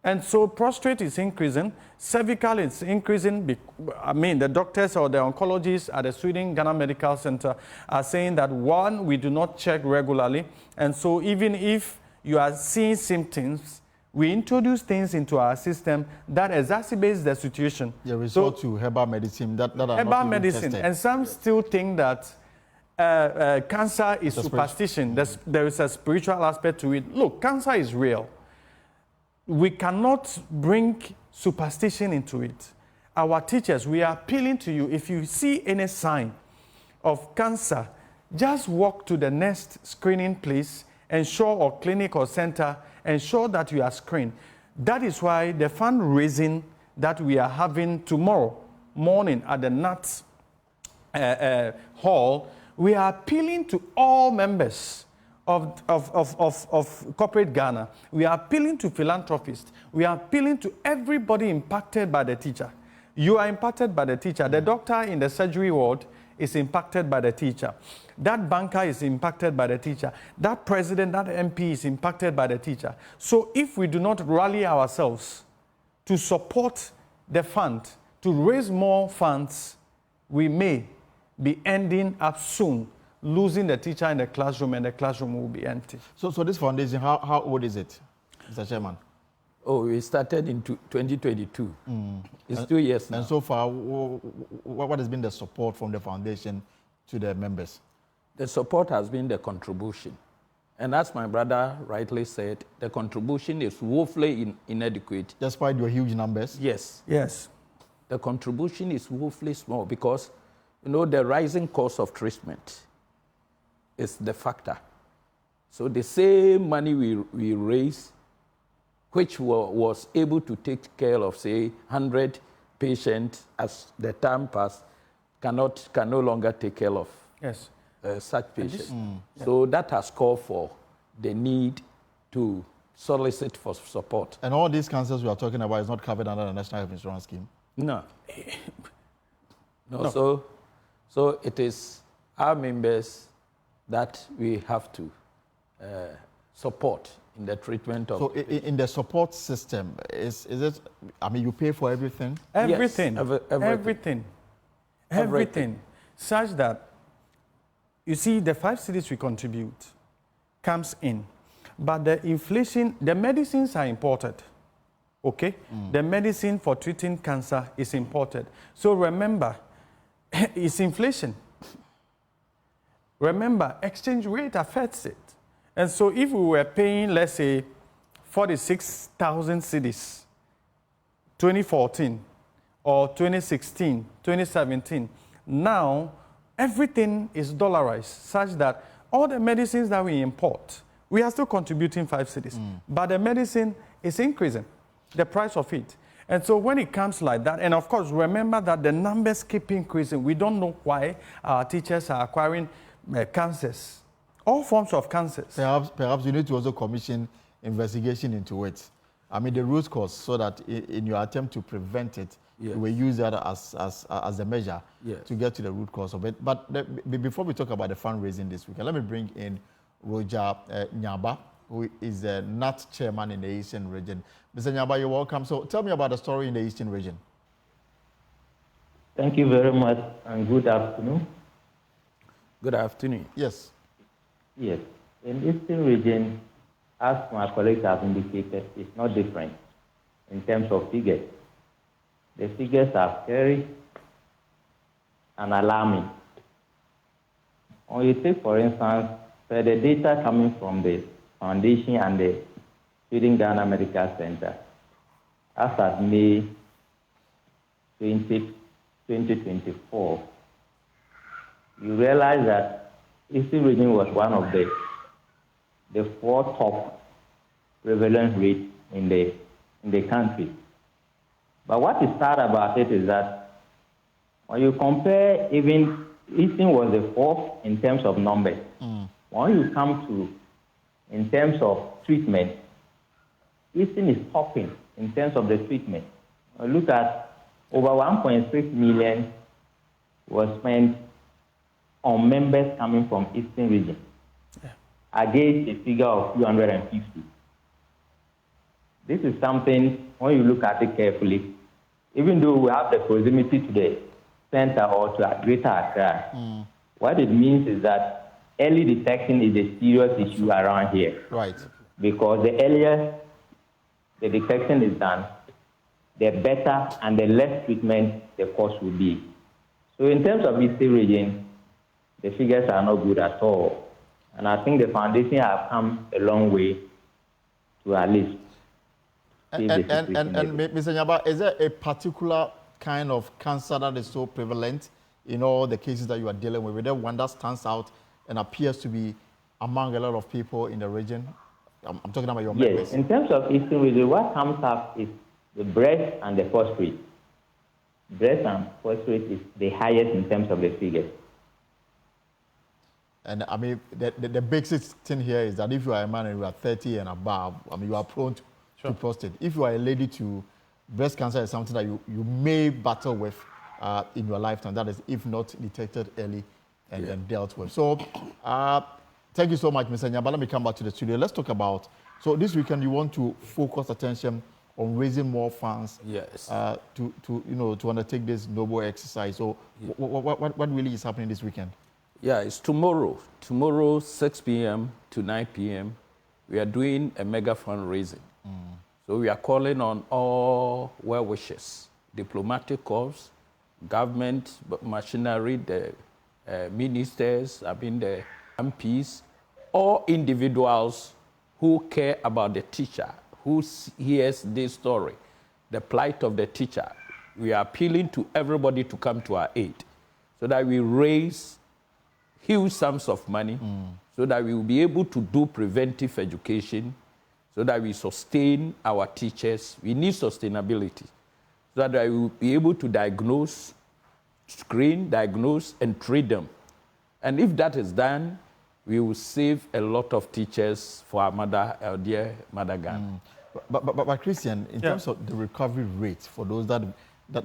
[SPEAKER 8] And so prostate is increasing, cervical is increasing. The doctors or the oncologists at the Sweden Ghana Medical Center are saying that, one, we do not check regularly. And so even if you are seeing symptoms, we introduce things into our system that exacerbates the situation.
[SPEAKER 1] You resort to herbal medicine that are
[SPEAKER 8] herbal
[SPEAKER 1] not
[SPEAKER 8] medicine.
[SPEAKER 1] tested.
[SPEAKER 8] And some still think that cancer is superstition. There is a spiritual aspect to it. Look, cancer is real. We cannot bring superstition into it. Our teachers, we are appealing to you. If you see any sign of cancer, just walk to the next screening place, ensure or clinic or center, ensure that you are screened. That is why the fundraising that we are having tomorrow morning at the NAT hall, we are appealing to all members of corporate Ghana. We are appealing to philanthropists. We are appealing to everybody impacted by the teacher. You are impacted by the teacher. The doctor in the surgery ward is impacted by the teacher. That banker is impacted by the teacher. That president, that MP is impacted by the teacher. So if we do not rally ourselves to support the fund, to raise more funds, we may be ending up soon losing the teacher in the classroom, and the classroom will be empty.
[SPEAKER 1] So this foundation, how old is it, Mr. Chairman?
[SPEAKER 7] Oh, we started in 2022. It's 2 years now.
[SPEAKER 1] And so far, what has been the support from the foundation to the members?
[SPEAKER 7] The support has been the contribution. And as my brother rightly said, the contribution is woefully inadequate.
[SPEAKER 1] Despite your huge numbers?
[SPEAKER 7] Yes.
[SPEAKER 8] Yes.
[SPEAKER 7] The contribution is woefully small because, the rising cost of treatment is the factor. So the same money we raise, which was able to take care of, say, 100 patients as the time passed, can no longer take care of such patients. So that has called for the need to solicit for support.
[SPEAKER 1] And all these cancers we are talking about is not covered under the National Health Insurance Scheme?
[SPEAKER 7] No. No. So it is our members that we have to support in the treatment of...
[SPEAKER 1] So in the support system, is it, you pay for everything?
[SPEAKER 8] Everything.
[SPEAKER 7] Yes,
[SPEAKER 8] everything. Such that, you see, the 5 cedis we contribute comes in. But the inflation, the medicines are imported. Okay? The medicine for treating cancer is imported. So remember, it's inflation. Remember, exchange rate affects it. And so if we were paying, let's say, 46,000 cedis, 2014, or 2016, 2017, now everything is dollarized, such that all the medicines that we import, we are still contributing 5 cedis. But the medicine is increasing, the price of it. And so when it comes like that, and of course, remember that the numbers keep increasing. We don't know why our teachers are acquiring cancers, all forms of cancers.
[SPEAKER 1] Perhaps you need to also commission investigation into it. The root cause, so that in your attempt to prevent it, you will use that as a measure to get to the root cause of it. But before we talk about the fundraising this week, let me bring in Roger Nyaba, who is the NAT chairman in the Eastern region. Mr. Nyaba, you're welcome. So tell me about the story in the Eastern region.
[SPEAKER 9] Thank you very much, and good afternoon.
[SPEAKER 7] Good afternoon.
[SPEAKER 1] Yes.
[SPEAKER 9] Yes. In the Eastern region, as my colleagues have indicated, it's not different in terms of figures. The figures are scary and alarming. When you take, for instance, the data coming from the Foundation and the Sweden Ghana Medical Center, as at May 2022, 2024, you realize that Eastern region was one of the 4 top prevalence rates in the country. But what is sad about it is that when you compare, even Eastern was the 4th in terms of numbers. When you come to, in terms of treatment, Eastern is topping in terms of the treatment. Look at over 1.6 million was spent on members coming from Eastern region, against a figure of 250. This is something, when you look at it carefully, even though we have the proximity to the center or to Greater Accra, what it means is that early detection is a serious issue around here.
[SPEAKER 1] Right.
[SPEAKER 9] Because the earlier the detection is done, the better and the less treatment the cost will be. So in terms of Eastern region, the figures are not good at all. And I think the foundation have come a long way to at least.
[SPEAKER 1] And Mr. Nyaba, is there a particular kind of cancer that is so prevalent in all the cases that you are dealing with? Is there one that stands out and appears to be among a lot of people in the region? I'm talking about your members.
[SPEAKER 9] Yes, in terms of Eastern region, what comes up is the breast and the phosphate. Breast and phosphate is the highest in terms of the figures.
[SPEAKER 1] And I mean, the basic thing here is that if you are a man and you are 30 and above, I mean, you are prone to prostate. If you are a lady too, breast cancer is something that you may battle with in your lifetime. That is, if not detected early and dealt with. So, thank you so much, Mr. Nyaba. Let me come back to the studio. Let's talk about, so this weekend you want to focus attention on raising more funds to undertake this noble exercise. So what really is happening this weekend?
[SPEAKER 7] Yeah, it's tomorrow. Tomorrow, 6 p.m. to 9 p.m., we are doing a mega fundraising. So we are calling on all well-wishers, diplomatic corps, government machinery, the ministers, the MPs, all individuals who care about the teacher, who hears this story, the plight of the teacher. We are appealing to everybody to come to our aid so that we raise huge sums of money so that we will be able to do preventive education, so that we sustain our teachers. We need sustainability so that we will be able to diagnose, screen, diagnose, and treat them. And if that is done, we will save a lot of teachers for our dear mother Ghana.
[SPEAKER 1] But Christian, in terms of the recovery rate for those that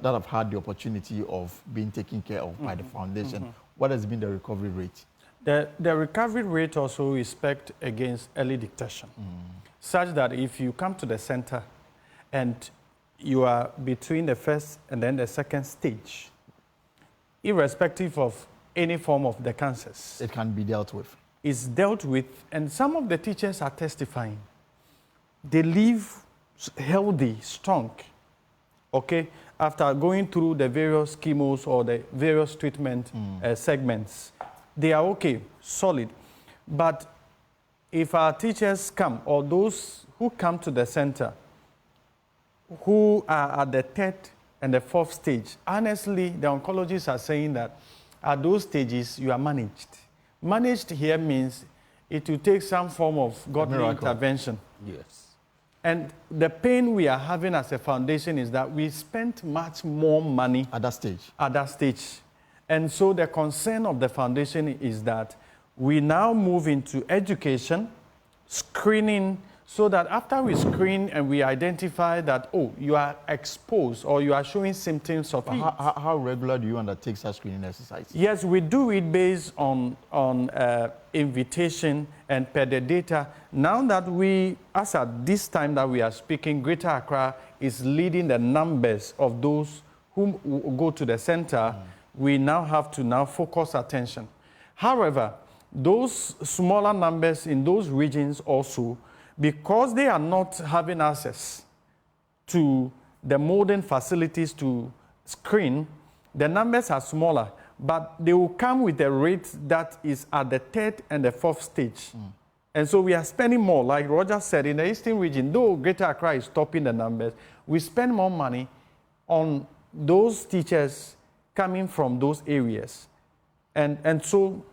[SPEAKER 1] have had the opportunity of being taken care of by the foundation, what has been the recovery rate?
[SPEAKER 8] The recovery rate also is spec'd against early detection, such that if you come to the center and you are between the first and then the second stage, irrespective of any form of the cancers,
[SPEAKER 1] it can be dealt with.
[SPEAKER 8] It's dealt with, and some of the teachers are testifying. They live healthy, strong, okay, after going through the various chemos or the various treatment segments. They are okay, solid. But if our teachers come, or those who come to the center, who are at the 3rd and the 4th stage, honestly, the oncologists are saying that at those stages, you are managed. Managed here means it will take some form of godly intervention.
[SPEAKER 7] Yes.
[SPEAKER 8] And the pain we are having as a foundation is that we spent much more money
[SPEAKER 1] at that stage.
[SPEAKER 8] And so the concern of the foundation is that we now move into education, screening, so that after we screen and we identify that, oh, you are exposed or you are showing symptoms of it.
[SPEAKER 1] How regular do you undertake such screening exercise?
[SPEAKER 8] Yes, we do it based on invitation and per the data. Now that we, as at this time that we are speaking, Greater Accra is leading the numbers of those who go to the center. We now have to focus attention. However, those smaller numbers in those regions also, because they are not having access to the modern facilities to screen, the numbers are smaller, but they will come with a rate that is at the 3rd and the 4th stage. And so we are spending more, like Roger said, in the Eastern region, though Greater Accra is topping the numbers, we spend more money on those teachers coming from those areas. And so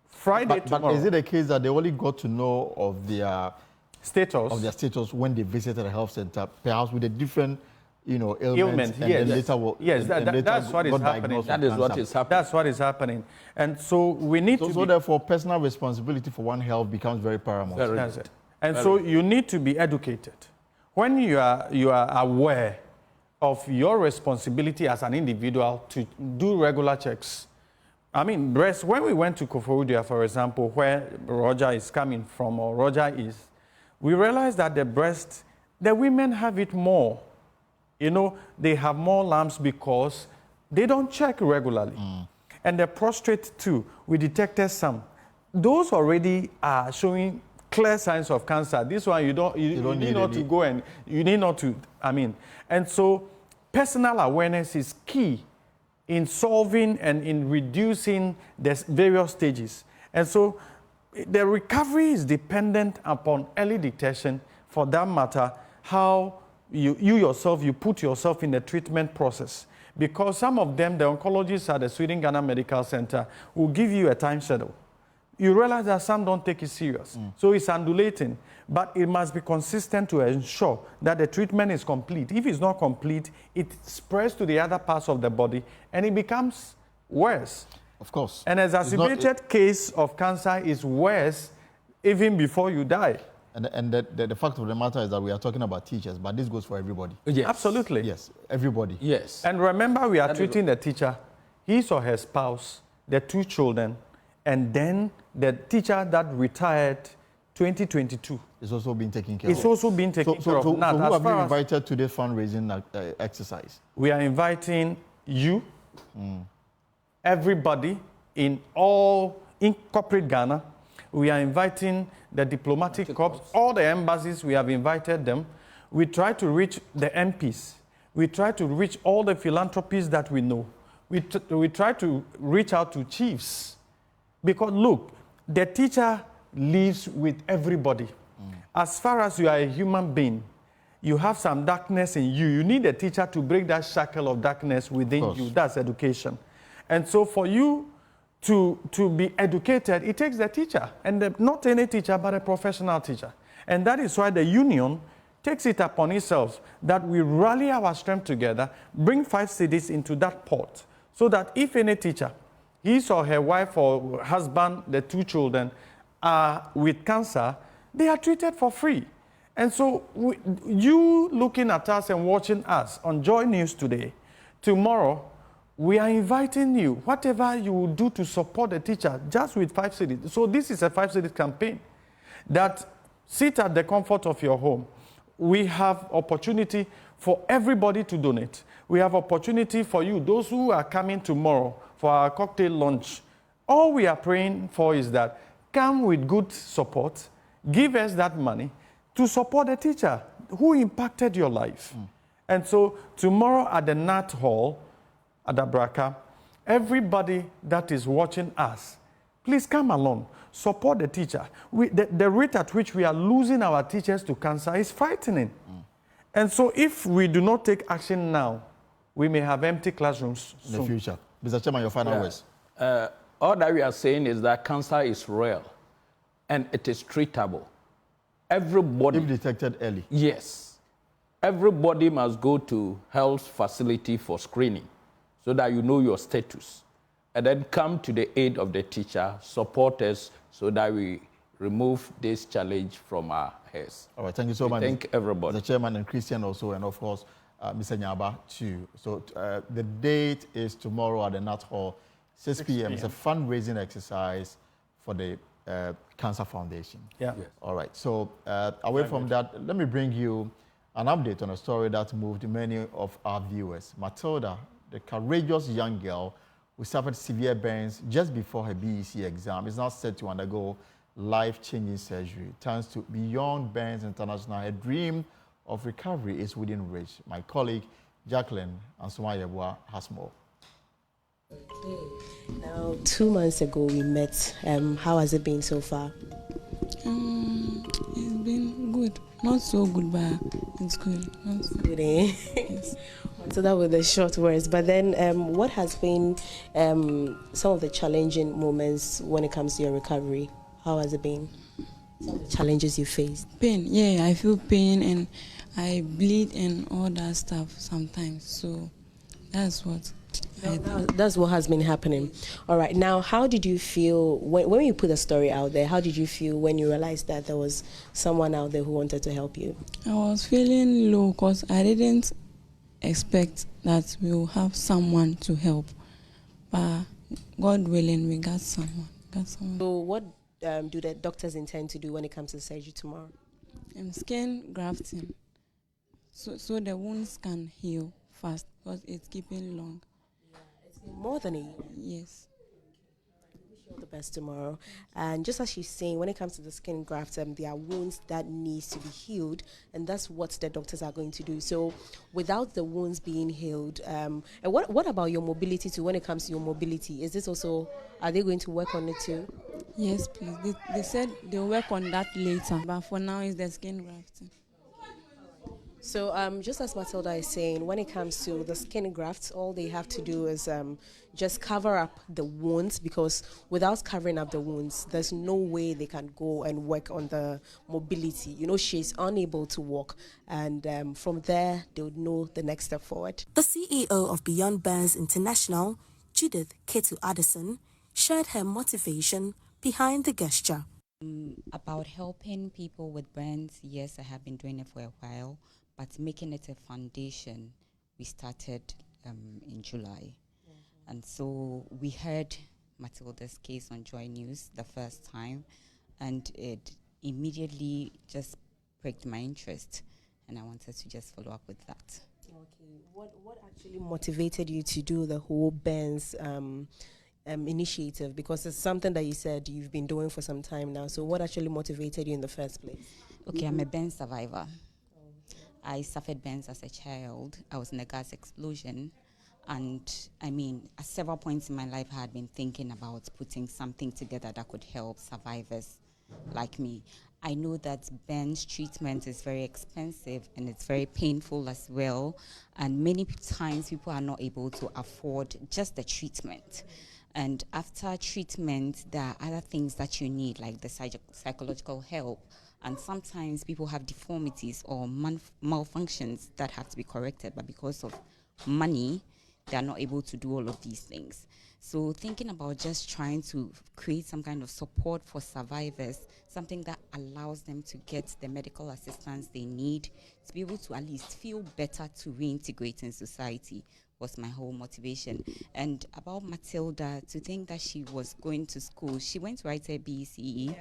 [SPEAKER 8] Friday tomorrow.
[SPEAKER 1] But is it a case that they only got to know of their status when they visited a health center, perhaps with a different, ailment, and
[SPEAKER 8] yes.
[SPEAKER 1] then later
[SPEAKER 8] yes, that's what is happening.
[SPEAKER 1] That is what is happening.
[SPEAKER 8] That's what is happening. And so we need to
[SPEAKER 1] So therefore, personal responsibility for one health becomes very paramount.
[SPEAKER 8] That's it. And so you need to be educated. When you are aware of your responsibility as an individual to do regular checks. I mean, breast, when we went to Koforidua, for example, where Roger is coming from, or Roger is, we realized that the women have it more. They have more lumps because they don't check regularly. And the prostate too, we detected some. Those already are showing clear signs of cancer. This one, you need not to go and you need not to, and so personal awareness is key in solving and in reducing the various stages. And so the recovery is dependent upon early detection, for that matter, how you yourself, you put yourself in the treatment process. Because some of them, the oncologists at the Sweden Ghana Medical Center, will give you a time schedule. You realize that some don't take it serious. So it's undulating, but it must be consistent to ensure that the treatment is complete. If it's not complete, it spreads to the other parts of the body and it becomes worse.
[SPEAKER 1] Of course.
[SPEAKER 8] An exacerbated case of cancer is worse even before you die.
[SPEAKER 1] And the fact of the matter is that we are talking about teachers, but this goes for everybody.
[SPEAKER 8] Yes. Absolutely.
[SPEAKER 1] Yes, everybody.
[SPEAKER 8] Yes. And remember, we are treating the teacher, his or her spouse, the 2 children, and then the teacher that retired 2022.
[SPEAKER 1] It's also being taken care of.
[SPEAKER 8] It's also being taken care of.
[SPEAKER 1] So who have you invited to this fundraising exercise?
[SPEAKER 8] We are inviting you, everybody in corporate Ghana. We are inviting the diplomatic corps, all the embassies, we have invited them. We try to reach the MPs. We try to reach all the philanthropists that we know. We try to reach out to chiefs. Because look, the teacher lives with everybody. As far as you are a human being, you have some darkness in you. You need a teacher to break that shackle of darkness within you. That's education. And so for you to be educated, it takes the teacher. And not any teacher, but a professional teacher. And that is why the union takes it upon itself that we rally our strength together, bring 5 cities into that pot, so that if any teacher, his or her wife or husband, the 2 children, are with cancer, they are treated for free. And so you looking at us and watching us on JoyNews today, tomorrow, we are inviting you, whatever you will do to support the teacher, just with 5 cities. So this is a 5 cities campaign that sit at the comfort of your home. We have opportunity for everybody to donate. We have opportunity for you, those who are coming tomorrow for our cocktail lunch. All we are praying for is that come with good support, give us that money to support the teacher who impacted your life. And so tomorrow at the Nat Hall, at Abraka, everybody that is watching us, please come along, support the teacher. The rate at which we are losing our teachers to cancer is frightening. And so if we do not take action now, we may have empty classrooms soon.
[SPEAKER 1] In the future. Mr. Chairman, your final words.
[SPEAKER 7] All that we are saying is that cancer is real and it is treatable. Everybody...
[SPEAKER 1] If detected early.
[SPEAKER 7] Yes. Everybody must go to health facility for screening so that you know your status. And then come to the aid of the teacher, support us so that we remove this challenge from our heads.
[SPEAKER 1] All right, thank you so much.
[SPEAKER 7] Thank everybody.
[SPEAKER 1] The chairman and Christian also, and of course, Mr. Nyaba too. So the date is tomorrow at the Nat Hall, 6 p.m. It's a fundraising exercise for the Cancer Foundation.
[SPEAKER 8] Yeah.
[SPEAKER 1] Yes. All right. So away from that, let me bring you an update on a story that moved many of our viewers. Matilda, the courageous young girl who suffered severe burns just before her BEC exam, is now set to undergo life-changing surgery. Thanks to Beyond Burns International, her dream of recovery is within reach. My colleague, Jacqueline Ansuma has more.
[SPEAKER 10] Okay. Now, 2 months ago we met. How has it been so far?
[SPEAKER 11] It's been good. Not so good, but it's good.
[SPEAKER 10] Good, eh?
[SPEAKER 11] Yes.
[SPEAKER 10] So that were the short words. But then, what has been some of the challenging moments when it comes to your recovery? How has it been? Some of the challenges you faced?
[SPEAKER 11] Pain, yeah, I feel pain and I bleed and all that stuff sometimes. So that's what.
[SPEAKER 10] That's what has been happening. All right. Now, how did you feel when you put the story out there? How did you feel when you realized that there was someone out there who wanted to help you?
[SPEAKER 11] I was feeling low because I didn't expect that we will have someone to help. But God willing, we got someone.
[SPEAKER 10] So what do the doctors intend to do when it comes to surgery tomorrow?
[SPEAKER 11] Skin grafting. So the wounds can heal fast because it's keeping long.
[SPEAKER 10] It's been more than a year.
[SPEAKER 11] Yes.
[SPEAKER 10] Wish you all the best tomorrow. And just as she's saying, when it comes to the skin graft, there are wounds that needs to be healed, and that's what the doctors are going to do. So, without the wounds being healed, and what about your mobility too? When it comes to your mobility, is this also? Are they going to work on it too?
[SPEAKER 11] Yes, please. They said they'll work on that later, but for now, it's the skin grafting.
[SPEAKER 10] So just as Matilda is saying, when it comes to the skin grafts, all they have to do is just cover up the wounds, because without covering up the wounds, there's no way they can go and work on the mobility. You know, she's unable to walk, and from there, they would know the next step forward.
[SPEAKER 12] The CEO of Beyond Burns International, Judith Ketu Addison, shared her motivation behind the gesture.
[SPEAKER 13] About helping people with burns, yes, I have been doing it for a while. But making it a foundation, we started in July. Mm-hmm. And so we heard Matilda's case on JoyNews the first time, and it immediately just pricked my interest, and I wanted to just follow up with that.
[SPEAKER 10] Okay. What actually motivated you to do the whole burns initiative? Because it's something that you said you've been doing for some time now. So what actually motivated you in the first place?
[SPEAKER 13] Okay, I'm a burn survivor. I suffered burns as a child. I was in a gas explosion. And I mean, at several points in my life, I had been thinking about putting something together that could help survivors like me. I know that burns treatment is very expensive and it's very painful as well. And many times people are not able to afford just the treatment. And after treatment, there are other things that you need, like the psychological help. And sometimes people have deformities or malfunctions that have to be corrected, but because of money, they are not able to do all of these things. So thinking about just trying to create some kind of support for survivors, something that allows them to get the medical assistance they need to be able to at least feel better to reintegrate in society, was my whole motivation. And about Matilda, to think that she was going to school, she went to write her BCE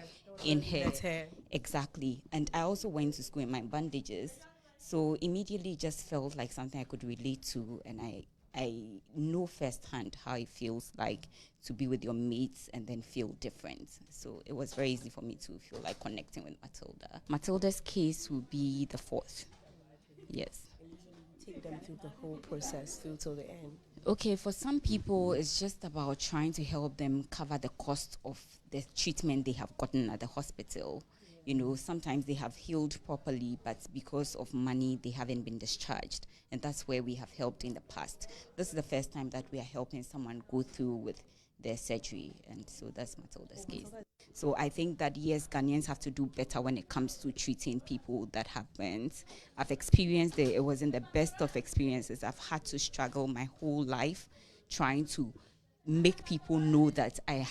[SPEAKER 13] in her. Exactly. And I also went to school in my bandages. So immediately just felt like something I could relate to, and I know firsthand how it feels like to be with your mates and then feel different. So it was very easy for me to feel like connecting with Matilda. Matilda's case will be the 4th. Yes.
[SPEAKER 10] Take them through the whole process through till the end.
[SPEAKER 13] Okay, for some people, it's just about trying to help them cover the cost of the treatment they have gotten at the hospital. You know, sometimes they have healed properly, but because of money, they haven't been discharged. And that's where we have helped in the past. This is the first time that we are helping someone go through with their surgery. And so that's Matilda's case. So I think that, yes, Ghanaians have to do better when it comes to treating people that have burns. I've experienced it. It wasn't the best of experiences. I've had to struggle my whole life trying to make people know that I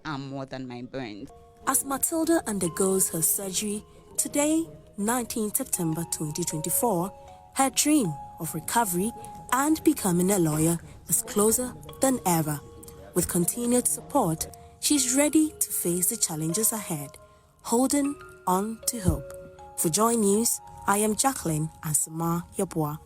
[SPEAKER 13] am more than my burns.
[SPEAKER 12] As Matilda undergoes her surgery, today, 19 September 2024, her dream of recovery and becoming a lawyer is closer than ever. With continued support, she's ready to face the challenges ahead, holding on to hope. For Joy News, I am Jacqueline Ansama Yabua.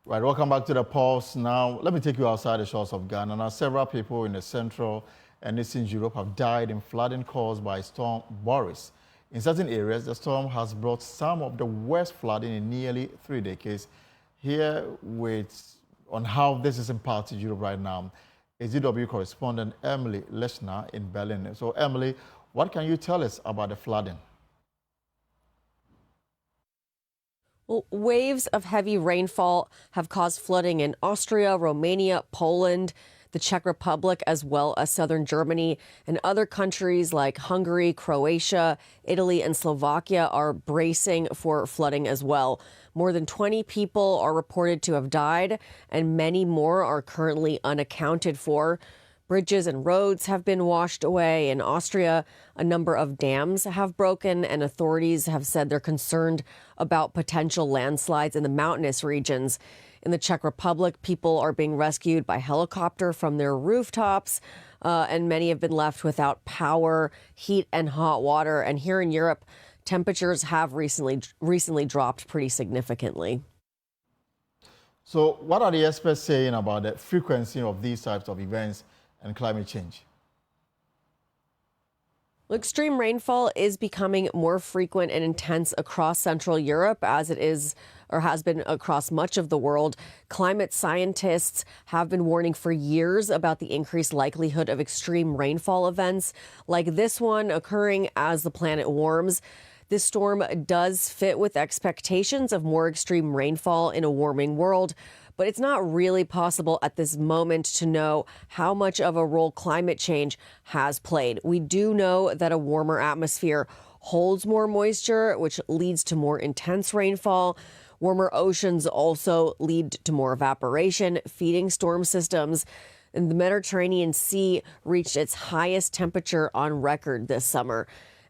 [SPEAKER 1] Right, welcome back to the Pulse. Now, let me take you outside the shores of Ghana. Now, several people in the Central and Eastern Europe have died in flooding caused by Storm Boris. In certain areas, the storm has brought some of the worst flooding in nearly 3 decades. Here on how this is impacting Europe right now is DW correspondent Emily Leshner in Berlin. So, Emily, what can you tell us about the flooding?
[SPEAKER 14] Well, waves of heavy rainfall have caused flooding in Austria, Romania, Poland, the Czech Republic, as well as southern Germany, and other countries like Hungary, Croatia, Italy, and Slovakia are bracing for flooding as well. More than 20 people are reported to have died, and many more are currently unaccounted for. Bridges and roads have been washed away. In Austria, a number of dams have broken, and authorities have said they're concerned about potential landslides in the mountainous regions. In the Czech Republic, people are being rescued by helicopter from their rooftops, and many have been left without power, heat, and hot water. And here in Europe, temperatures have recently dropped pretty significantly.
[SPEAKER 1] So what are the experts saying about the frequency of these types of events and climate change?
[SPEAKER 14] Extreme rainfall is becoming more frequent and intense across Central Europe, as it is or has been across much of the world. Climate scientists have been warning for years about the increased likelihood of extreme rainfall events like this one occurring as the planet warms. This storm does fit with expectations of more extreme rainfall in a warming world, but it's not really possible at this moment to know how much of a role climate change has played. We do know that a warmer atmosphere holds more moisture, which leads to more intense rainfall. Warmer oceans also lead to more evaporation, feeding storm systems. And the Mediterranean Sea reached its highest temperature on record this summer.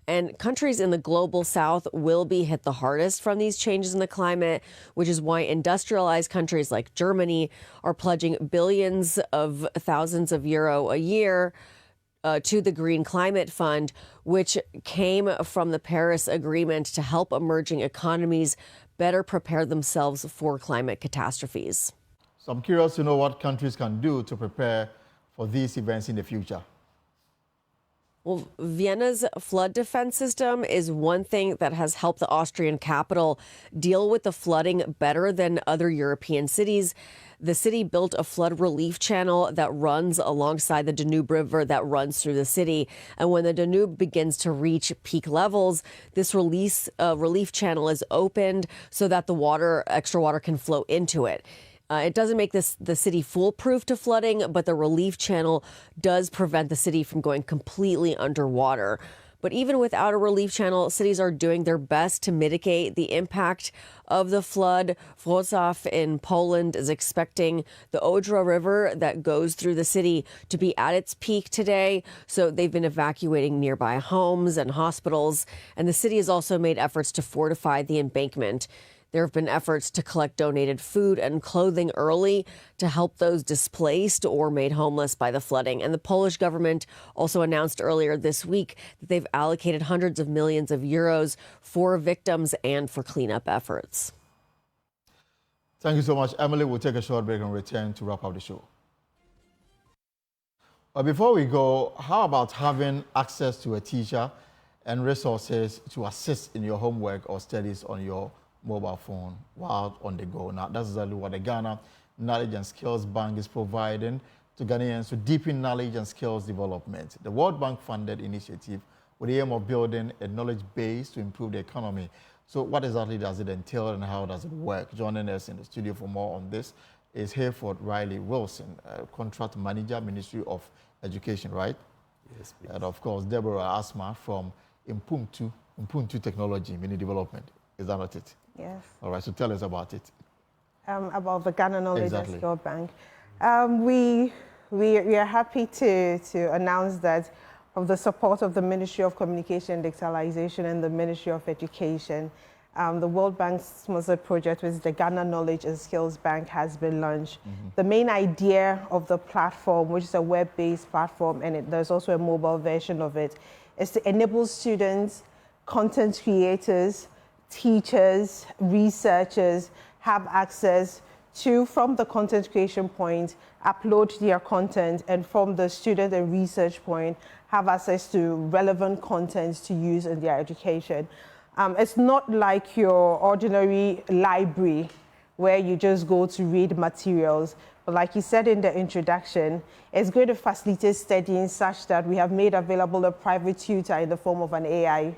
[SPEAKER 14] And countries in the global south will be hit the hardest from these changes in the climate, which is why industrialized countries like Germany are pledging billions of thousands of euro a year to the Green Climate Fund, which came from the Paris Agreement to help emerging economies better prepare themselves for climate catastrophes.
[SPEAKER 1] So I'm curious to know what countries can do to prepare for these events in the future.
[SPEAKER 14] Well, Vienna's flood defense system is one thing that has helped the Austrian capital deal with the flooding better than other European cities. The city built a flood relief channel that runs alongside the Danube River that runs through the city. And when the Danube begins to reach peak levels, this relief channel is opened so that the extra water can flow into it. It doesn't make the city foolproof to flooding, but the relief channel does prevent the city from going completely underwater. But even without a relief channel, cities are doing their best to mitigate the impact of the flood. Wrocław in Poland is expecting the Odra River that goes through the city to be at its peak today. So they've been evacuating nearby homes and hospitals. And the city has also made efforts to fortify the embankment. There have been efforts to collect donated food and clothing early to help those displaced or made homeless by the flooding. And the Polish government also announced earlier this week that they've allocated hundreds of millions of euros for victims and for cleanup efforts.
[SPEAKER 1] Thank you so much, Emily. We'll take a short break and return to wrap up the show. But before we go, how about having access to a teacher and resources to assist in your homework or studies on your mobile phone while on the go? Now, that's exactly what the Ghana Knowledge and Skills Bank is providing to Ghanaians to deepen knowledge and skills development. The World Bank funded initiative with the aim of building a knowledge base to improve the economy. So what exactly does it entail and how does it work? Joining us in the studio for more on this is Hayford Riley Wilson, Contract Manager, Ministry of Education, right?
[SPEAKER 15] Yes, please.
[SPEAKER 1] And of course, Deborah Asma from Impuntu Technology, Mini Development. Is that not it?
[SPEAKER 16] Yes.
[SPEAKER 1] All right, so tell us about it.
[SPEAKER 16] About the Ghana Knowledge and
[SPEAKER 1] Exactly.
[SPEAKER 16] Skills Bank. We are happy to announce that with the support of the Ministry of Communication and Digitalization and the Ministry of Education, the World Bank's sponsored project with the Ghana Knowledge and Skills Bank has been launched. Mm-hmm. The main idea of the platform, which is a web-based platform, and there's also a mobile version of it, is to enable students, content creators, teachers, researchers have access to, from the content creation point, upload their content, and from the student and research point, have access to relevant content to use in their education. It's not like your ordinary library where you just go to read materials. But like you said in the introduction, it's going to facilitate studying such that we have made available a private tutor in the form of an AI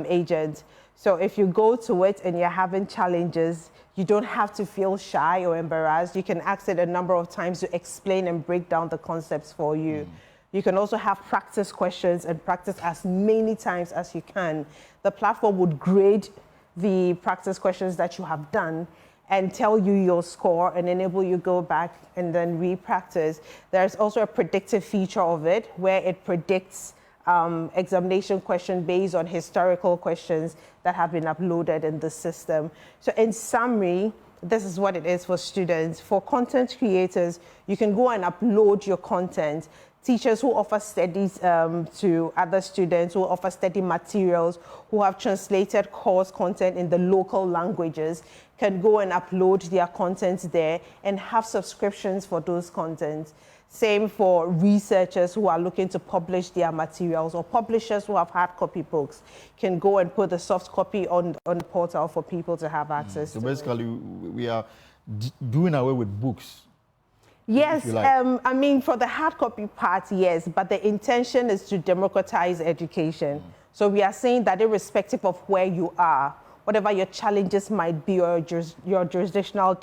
[SPEAKER 16] agent. So if you go to it and you're having challenges, you don't have to feel shy or embarrassed. You can ask it a number of times to explain and break down the concepts for you. You can also have practice questions and practice as many times as you can. The platform would grade the practice questions that you have done and tell you your score and enable you go back and then re-practice. There's also a predictive feature of it where it predicts examination questions based on historical questions that have been uploaded in the system. So in summary, this is what it is for students. For content creators, you can go and upload your content. Teachers who offer studies to other students, who offer study materials, who have translated course content in the local languages, can go and upload their content there and have subscriptions for those contents. Same for researchers who are looking to publish their materials, or publishers who have hard copy books can go and put the soft copy on the portal for people to have access to.
[SPEAKER 1] So basically, we are doing away with books.
[SPEAKER 16] Yes, I mean, for the hard copy part, yes, but the intention is to democratize education. So we are saying that irrespective of where you are, whatever your challenges might be or your jurisdictional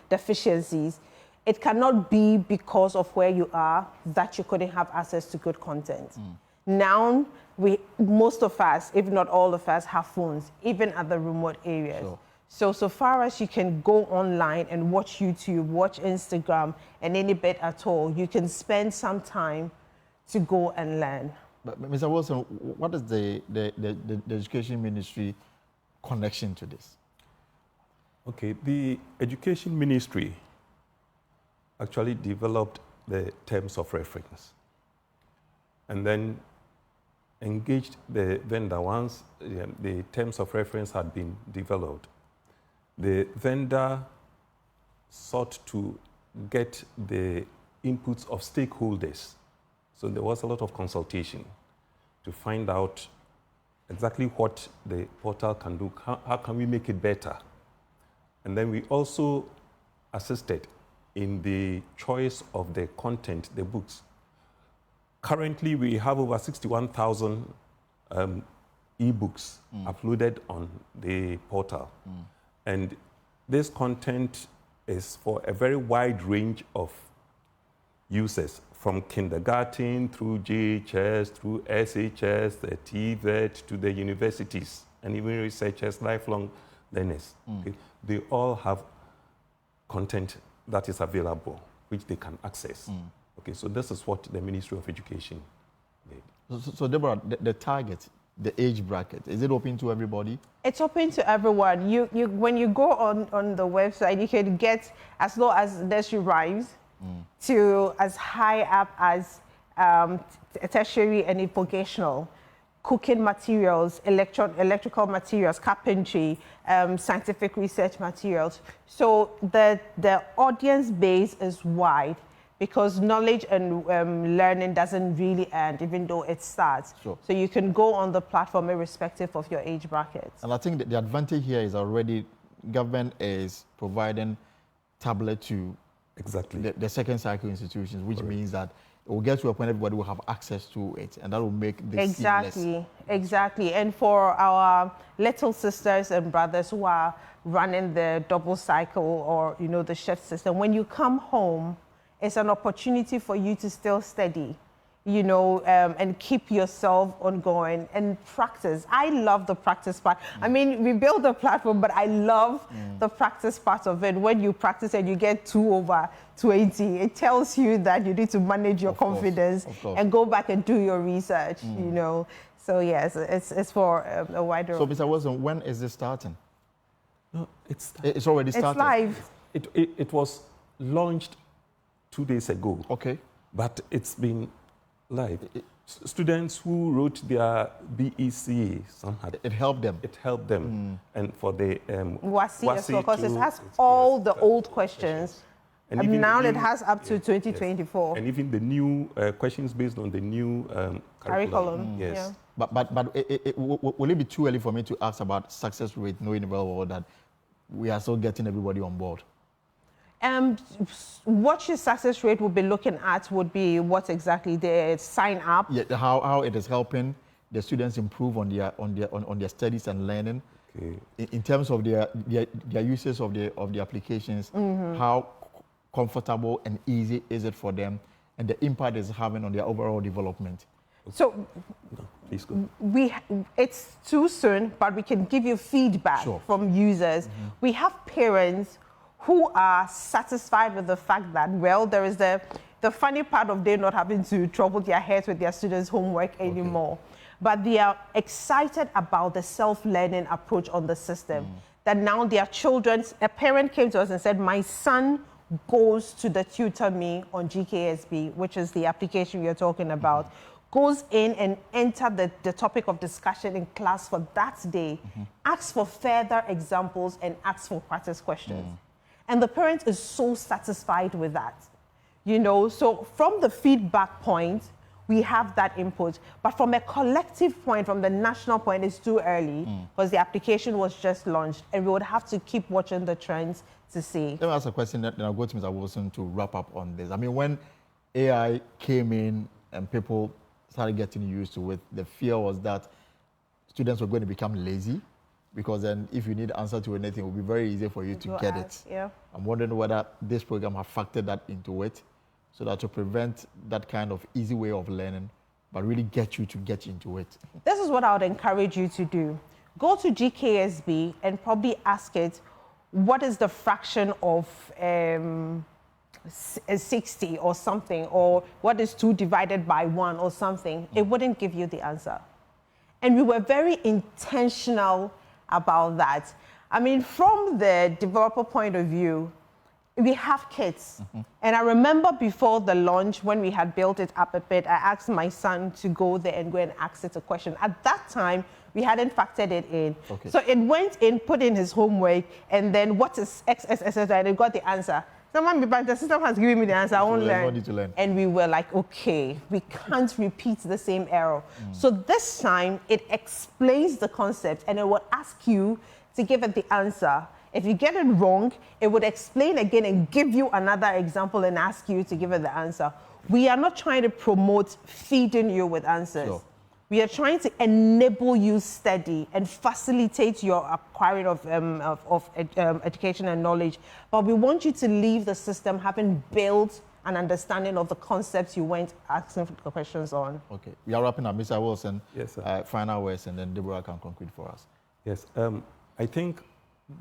[SPEAKER 16] deficiencies, it cannot be because of where you are that you couldn't have access to good content. Now, most of us, if not all of us, have phones, even at the remote areas. Sure. So far as you can go online and watch YouTube, watch Instagram, and any bit at all, you can spend some time to go and learn.
[SPEAKER 1] But Mr. Wilson, what is the Education Ministry connection to this?
[SPEAKER 15] Okay, the Education Ministry actually developed the terms of reference and then engaged the vendor once the terms of reference had been developed. The vendor sought to get the inputs of stakeholders. So there was a lot of consultation to find out exactly what the portal can do, how can we make it better. And then we also assisted in the choice of the content, the books. Currently, we have over 61,000 e-books uploaded on the portal. And this content is for a very wide range of users, from kindergarten through JHS, through SHS, the TVET, to the universities, and even researchers, lifelong learners. Okay? They all have content that is available, which they can access. Okay, so this is what the Ministry of Education did.
[SPEAKER 1] So Deborah, the target, the age bracket, is it open to everybody?
[SPEAKER 16] It's open to everyone. When you go on the website, you can get as low as nursery rhymes to as high up as tertiary and vocational, cooking materials, electrical materials, carpentry, scientific research materials. So the audience base is wide, because knowledge and learning doesn't really end, even though it starts. Sure. So you can go on the platform irrespective of your age bracket.
[SPEAKER 1] And I think that the advantage here is already government is providing tablet to the second cycle institutions, which means that it will get to a point everybody will have access to it, and that will make this seamless.
[SPEAKER 16] Exactly. And for our little sisters and brothers who are running the double cycle or the shift system, when you come home, it's an opportunity for you to still study, and keep yourself ongoing and practice. I love the practice part. I mean, we build a platform, but I love the practice part of it. When you practice and you get 2/20, it tells you that you need to manage your confidence and go back and do your research, So yes, it's for a wider.
[SPEAKER 1] So Mr. Wilson, when is this starting? No, it's already started.
[SPEAKER 16] It's live.
[SPEAKER 15] It was launched 2 days ago.
[SPEAKER 1] Okay.
[SPEAKER 15] But it's been live. students who wrote their BEC,
[SPEAKER 1] it helped them.
[SPEAKER 15] It helped them. And for the
[SPEAKER 16] WASI as well, because it has all the old questions. And now it has up to 2024.
[SPEAKER 15] Yes. And even the new questions based on the new curriculum. Yes.
[SPEAKER 1] Yeah. But will it be too early for me to ask about success rate, knowing very well that we are still getting everybody on board?
[SPEAKER 16] What your success rate would be looking at would be what exactly the sign up.
[SPEAKER 1] Yeah, how it is helping the students improve on their studies and learning.
[SPEAKER 15] Okay.
[SPEAKER 1] In terms of their uses of the applications, how comfortable and easy is it for them, and the impact it's having on their overall development.
[SPEAKER 16] So
[SPEAKER 15] please go.
[SPEAKER 16] It's too soon, but we can give you feedback from users. We have parents who are satisfied with the fact that, well, there is the funny part of them not having to trouble their heads with their students' homework anymore. But they are excited about the self-learning approach on the system. That now their a parent came to us and said, my son goes to the Tutor Me on GKSB, which is the application you're talking about, goes in and enter the topic of discussion in class for that day, asks for further examples and asks for practice questions. And the parent is so satisfied with that. You know, so from the feedback point, we have that input. But from a collective point, from the national point, it's too early because the application was just launched and we would have to keep watching the trends to see.
[SPEAKER 1] Let me ask a question, then I'll go to Mr. Wilson to wrap up on this. I mean, when AI came in and people started getting used to it, the fear was that students were going to become lazy, because then if you need answer to anything, it will be very easy for you to get it.
[SPEAKER 16] Yeah.
[SPEAKER 1] I'm wondering whether this program has factored that into it, so that to prevent that kind of easy way of learning, but really get you to get into it.
[SPEAKER 16] This is what I would encourage you to do. Go to GKSB and probably ask it, what is the fraction of 60 or something, or what is 2 divided by 1 or something. It wouldn't give you the answer. And we were very intentional about that. I mean, from the developer point of view, we have kids. And I remember before the launch, when we had built it up a bit, I asked my son to go there and go and ask it a question. At that time, we hadn't factored it in. So it went in, put in his homework, and then what is X, and it got the answer. But the system has given me the answer, I won't learn. And we were like, okay, we can't repeat the same error. So this time, it explains the concept, and it will ask you to give it the answer. If you get it wrong, it would explain again and give you another example and ask you to give it the answer. We are not trying to promote feeding you with answers. We are trying to enable you study and facilitate your acquiring of education and knowledge. But we want you to leave the system having built an understanding of the concepts you went asking for questions on.
[SPEAKER 1] Okay, we are wrapping up. Mr. Wilson,
[SPEAKER 15] yes, sir.
[SPEAKER 1] Final words, and then Deborah can conclude for us.
[SPEAKER 15] Yes, I think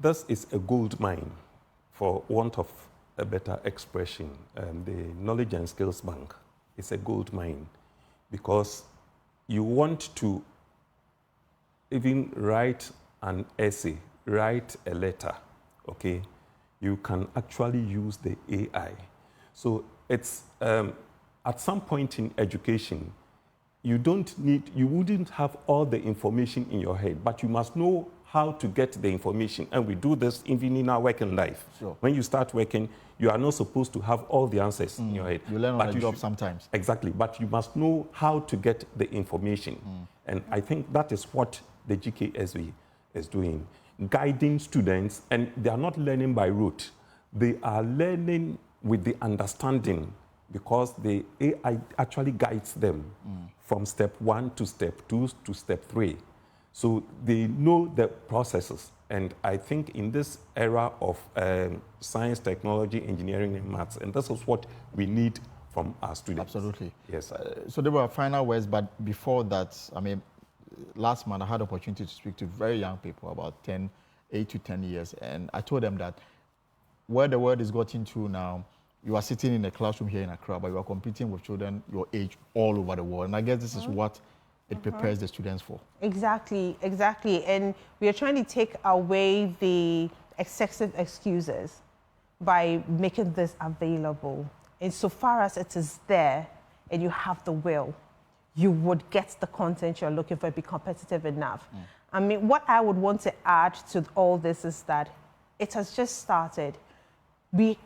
[SPEAKER 15] this is a gold mine, for want of a better expression. The Knowledge and Skills Bank is a gold mine, because you want to even write an essay, write a letter, okay? You can actually use the AI. So it's, at some point in education, you wouldn't have all the information in your head, but you must know how to get the information. And we do this even in our working life. When you start working, you are not supposed to have all the answers in your head.
[SPEAKER 1] You learn on the job sometimes.
[SPEAKER 15] Exactly, but you must know how to get the information. And I think that is what the GKSB is doing, guiding students, and they are not learning by rote. They are learning with the understanding, because the AI actually guides them from step 1 to step 2 to step 3. So they know the processes. And I think in this era of science, technology, engineering, and maths, and this is what we need from our students.
[SPEAKER 1] Absolutely.
[SPEAKER 15] Yes.
[SPEAKER 1] So there were final words, but before that, I mean, last month I had the opportunity to speak to very young people, about 8 to 10 years, and I told them that where the world is getting to now, you are sitting in a classroom here in Accra, but you are competing with children your age all over the world. And I guess this is what it prepares the students for. Exactly, exactly. And we are trying to take away the excessive excuses by making this available. Insofar as it is there and you have the will,
[SPEAKER 16] you would get the content you're looking for, be competitive enough. I mean, what I would want to add to all this is that it has just started. We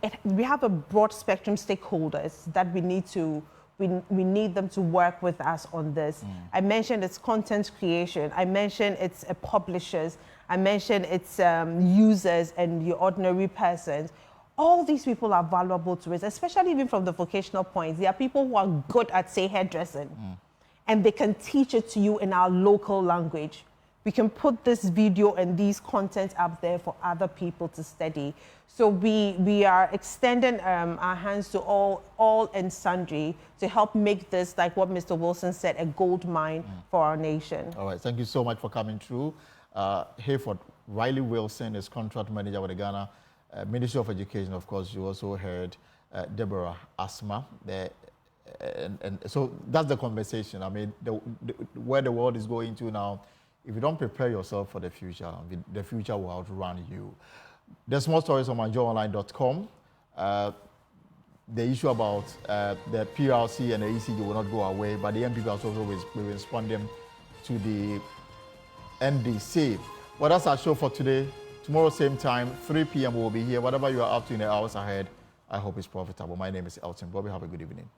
[SPEAKER 16] have a broad spectrum stakeholders that we need them to work with us on this. I mentioned it's content creation. I mentioned it's publishers. I mentioned it's users and your ordinary persons. All these people are valuable to us, especially even from the vocational points. There are people who are good at, say, hairdressing, and they can teach it to you in our local language. We can put this video and these content up there for other people to study. So we are extending our hands to all and sundry to help make this, like what Mr. Wilson said, a gold mine for our nation.
[SPEAKER 1] All right, thank you so much for coming through. Hayford Riley Wilson is contract manager with the Ghana Ministry of Education. Of course, you also heard Deborah Asma. And so that's the conversation. I mean, where the world is going to now, if you don't prepare yourself for the future will outrun you. There's more stories on myjoyonline.com. The issue about the PRC and the ECG will not go away, but the MPP has also been responding to the NDC. Well, that's our show for today. Tomorrow, same time, 3 p.m. we'll be here. Whatever you are up to in the hours ahead, I hope it's profitable. My name is Elton Bobby. Have a good evening.